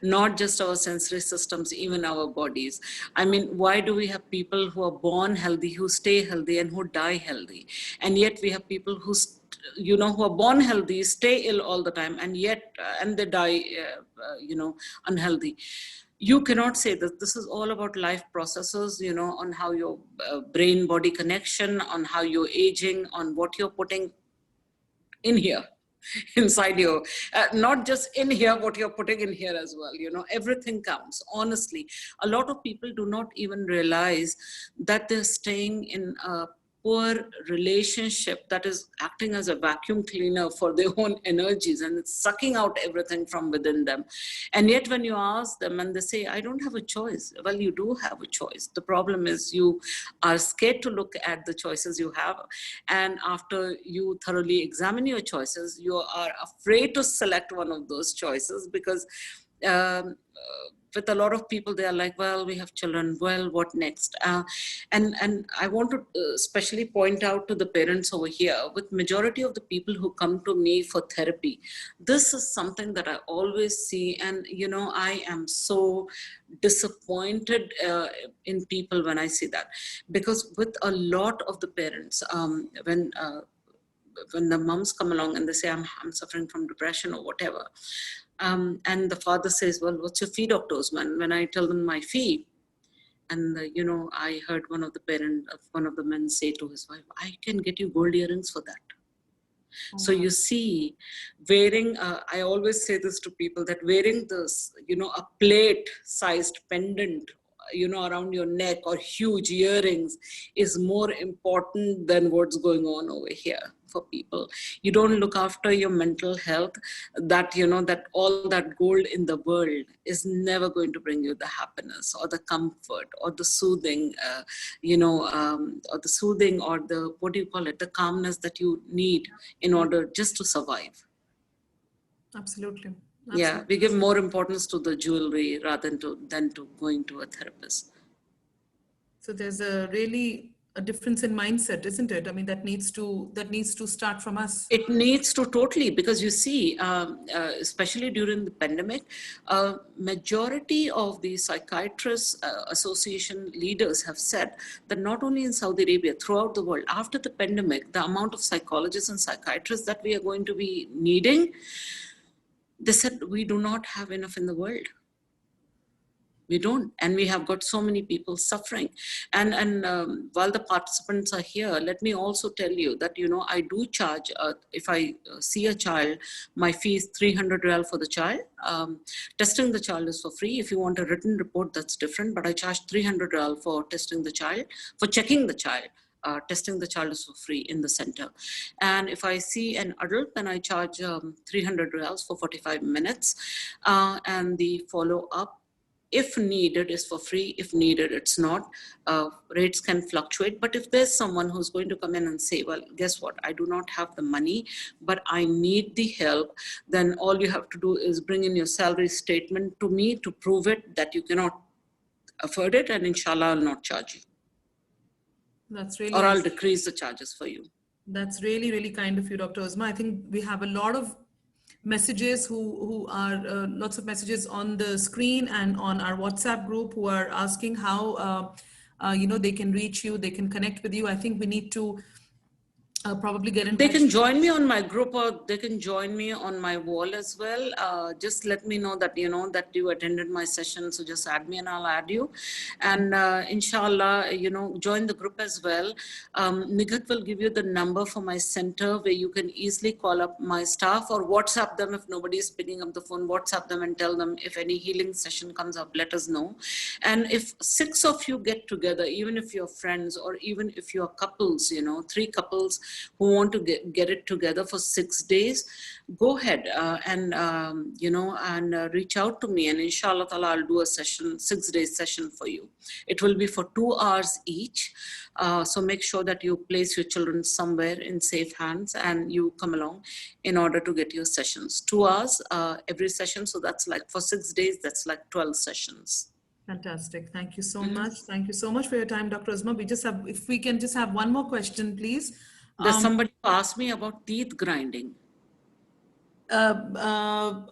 not just our sensory systems, even our bodies. I mean, why do we have people who are born healthy, who stay healthy, and who die healthy? And yet we have people who who are born healthy, stay ill all the time, and yet and they die unhealthy. You cannot say that. This is all about life processes, on how your brain body connection, on how you're aging, on what you're putting in here, inside you, not just in here, what you're putting in here as well. Everything counts. Honestly, a lot of people do not even realize that they're staying in a poor relationship that is acting as a vacuum cleaner for their own energies, and it's sucking out everything from within them. And yet when you ask them and they say, I don't have a choice. Well, you do have a choice. The problem is you are scared to look at the choices you have, and after you thoroughly examine your choices, you are afraid to select one of those choices, because with a lot of people, they are like, well, we have children, well, what next? And I want to especially point out to the parents over here, with majority of the people who come to me for therapy, this is something that I always see. And, I am so disappointed in people when I see that, because with a lot of the parents, when the moms come along and they say, I'm suffering from depression or whatever, and the father says, well, what's your fee, Dr. Uzma? And when I tell them my fee, and I heard one of the men say to his wife, I can get you gold earrings for that. So you see, wearing, I always say this to people, that wearing this, a plate-sized pendant, around your neck, or huge earrings, is more important than what's going on over here for people. You don't look after your mental health, that, that all that gold in the world is never going to bring you the happiness or the comfort or the soothing, or the soothing, or the, what do you call it, the calmness that you need in order just to survive. Absolutely. Yeah, we give more importance to the jewelry rather than to going to a therapist. So there's a difference in mindset, isn't it? I mean, that needs to start from us. It needs to, totally, because you see, especially during the pandemic, majority of the psychiatrists association leaders have said that not only in Saudi Arabia, throughout the world, after the pandemic, the amount of psychologists and psychiatrists that we are going to be needing, they said, we do not have enough in the world. We don't, and we have got so many people suffering. And while the participants are here, let me also tell you that, I do charge, if I see a child, my fee is 300 riyal for the child. Testing the child is for free. If you want a written report, that's different, but I charge 300 riyal for testing the child, for checking the child. Testing the child is for free in the center. And if I see an adult, then I charge 300 riyals for 45 minutes. And the follow-up If needed, is for free. If needed, it's not. Rates can fluctuate. But if there's someone who's going to come in and say, well, guess what? I do not have the money, but I need the help. Then all you have to do is bring in your salary statement to me to prove it that you cannot afford it. And inshallah, I'll not charge you. That's really Or I'll nice. decrease the charges for you. That's really, really kind of you, Dr. Uzma. I think we have a lot of messages who are lots of messages on the screen and on our WhatsApp group who are asking how they can reach you, they can connect with you. I think we need to probably get in They touch. can join me on my group, or they can join me on my wall as well. Just let me know that that you attended my session. So just add me and I'll add you. And inshallah, join the group as well. Nighat will give you the number for my center where you can easily call up my staff or WhatsApp them if nobody is picking up the phone. WhatsApp them and tell them if any healing session comes up, let us know. And if 6 of you get together, even if you're friends or even if you're couples, 3 couples who want to get it together for 6 days, go ahead and reach out to me, and inshallah ta'ala I'll do a session, 6-day session for you. It will be for 2 hours each. So make sure that you place your children somewhere in safe hands and you come along in order to get your sessions. 2 hours every session. So that's like for 6 days, that's like 12 sessions. Fantastic. Thank you so much. Thank you so much for your time, Dr. Uzma. We just have, if we can just have one more question, please. There's somebody who asked me about teeth grinding. Yeah,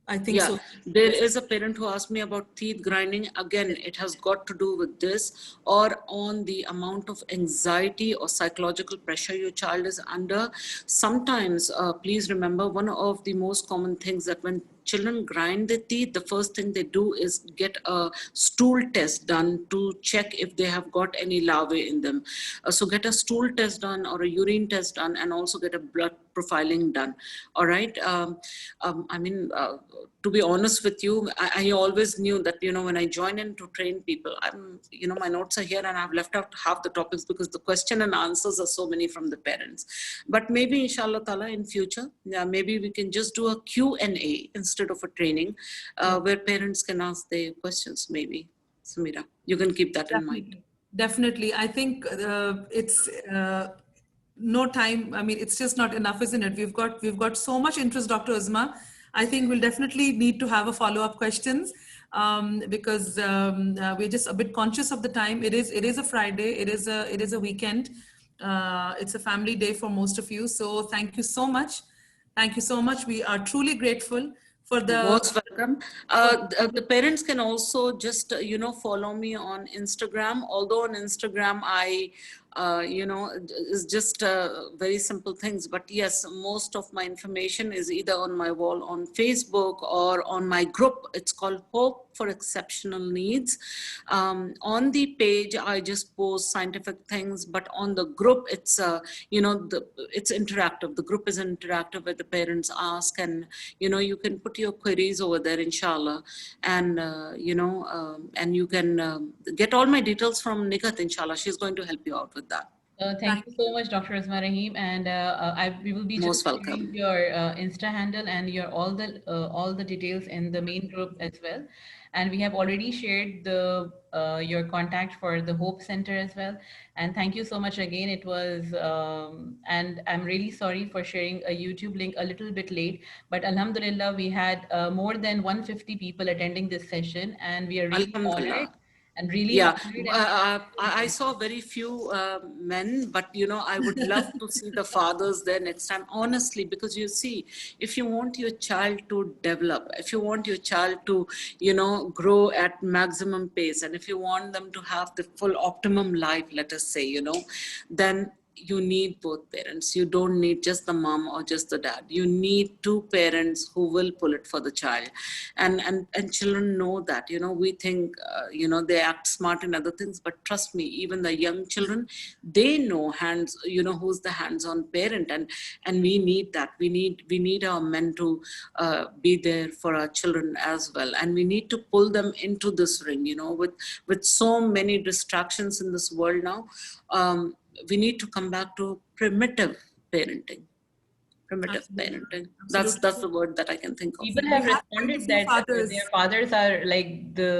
I think so. There is a parent who asked me about teeth grinding. Again, it has got to do with this or on the amount of anxiety or psychological pressure your child is under. Sometimes, please remember, one of the most common things that when children grind their teeth, the first thing they do is get a stool test done to check if they have got any larvae in them. So get a stool test done or a urine test done, and also get a blood profiling done. All right. To be honest with you, I always knew that, when I join in to train people, my notes are here and I've left out half the topics because the question and answers are so many from the parents. But maybe inshallah ta'ala in future, maybe we can just do a Q&A instead of a training where parents can ask their questions maybe. Samira, you can keep that in mind. Definitely. I think it's no time. I mean, it's just not enough, isn't it? We've got so much interest, Dr. Uzma. I think we'll definitely need to have a follow-up questions because we're just a bit conscious of the time. It is a Friday. It is a weekend. It's a family day for most of you. So thank you so much. Thank you so much. We are truly grateful for the. Most welcome. The parents can also just, follow me on Instagram. Although on Instagram, is just very simple things. But yes, most of my information is either on my wall on Facebook or on my group. It's called Hope for Exceptional Needs. On the page, I just post scientific things, but on the group, it's, it's interactive. The group is interactive where the parents ask, and, you can put your queries over there, inshallah. And, and you can get all my details from Nighat, inshallah. She's going to help you out with that. Thank you so much, Dr. Uzma Raheem, and we will be Most just welcome. sharing your Insta handle and your all the details in the main group as well. And we have already shared the your contact for the Hope Center as well. And thank you so much again. It was and I'm really sorry for sharing a YouTube link a little bit late, but Alhamdulillah, we had more than 150 people attending this session, and we are really honored. And really, I saw very few men, but I would love to see the fathers there next time, honestly, because you see, if you want your child to develop, if you want your child to, grow at maximum pace, and if you want them to have the full optimum life, let us say, then you need both parents. You don't need just the mom or just the dad. You need 2 parents who will pull it for the child. And children know that, we think, they act smart in other things, but trust me, even the young children, they know who's the hands-on parent. And we need that. We need our men to be there for our children as well. And we need to pull them into this ring, with so many distractions in this world now. We need to come back to primitive parenting. primitive Absolutely. parenting. Absolutely. That's the word that I can think of. People We have have responded wonderful that fathers. their fathers are like the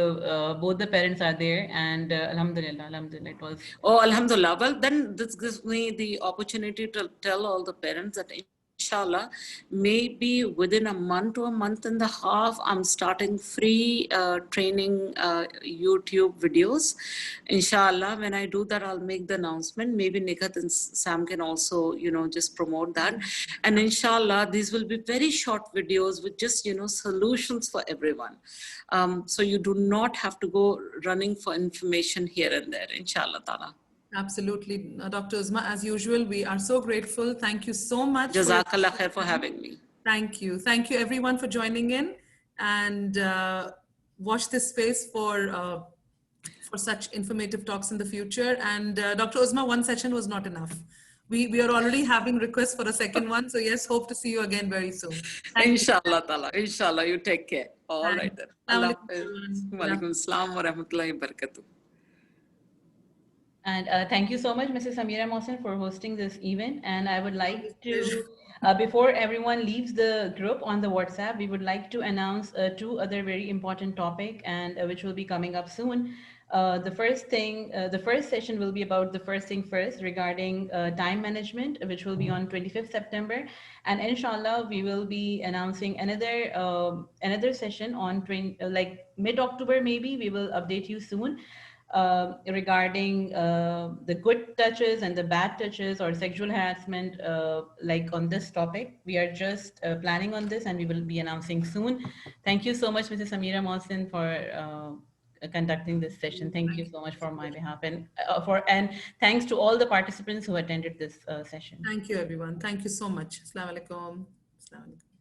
both the parents are there, and alhamdulillah, alhamdulillah, it was. Oh, alhamdulillah. Well, then this gives me the opportunity to tell all the parents that inshallah, maybe within a month to a month and a half, I'm starting free training YouTube videos. Inshallah, when I do that, I'll make the announcement. Maybe Nikat and Sam can also, just promote that. And inshallah, these will be very short videos with just, solutions for everyone. So you do not have to go running for information here and there, inshallah ta'ala. Absolutely. Dr. Uzma, as usual, we are so grateful. Thank you so much. Jazakallah khair for having me. Thank you. Thank you everyone for joining in, and watch this space for such informative talks in the future. And Dr. Uzma, one session was not enough. We are already having requests for a second one. So yes, hope to see you again very soon. Thank you. Inshallah ta'ala. Inshallah, you take care. All Thanks. right then. Assalamu Allah alaikum, everyone. Wa alaikum assalam wa rahmatullahi wa barakatuh. And thank you so much, Mrs. Samira Mohsen, for hosting this event. And I would like to, before everyone leaves the group on the WhatsApp, we would like to announce two other very important topics, and which will be coming up soon. The first session will be about the first thing first regarding time management, which will be on 25th September. And inshallah, we will be announcing another session on like mid-October, maybe. We will update you soon. Regarding the good touches and the bad touches or sexual harassment, like on this topic. We are just planning on this, and we will be announcing soon. Thank you so much, Mrs. Samira Mohsen, for conducting this session. Thank you so much for my behalf, and thanks to all the participants who attended this session. Thank you, everyone. Thank you so much. Assalamu alaikum. Assalamu alaikum.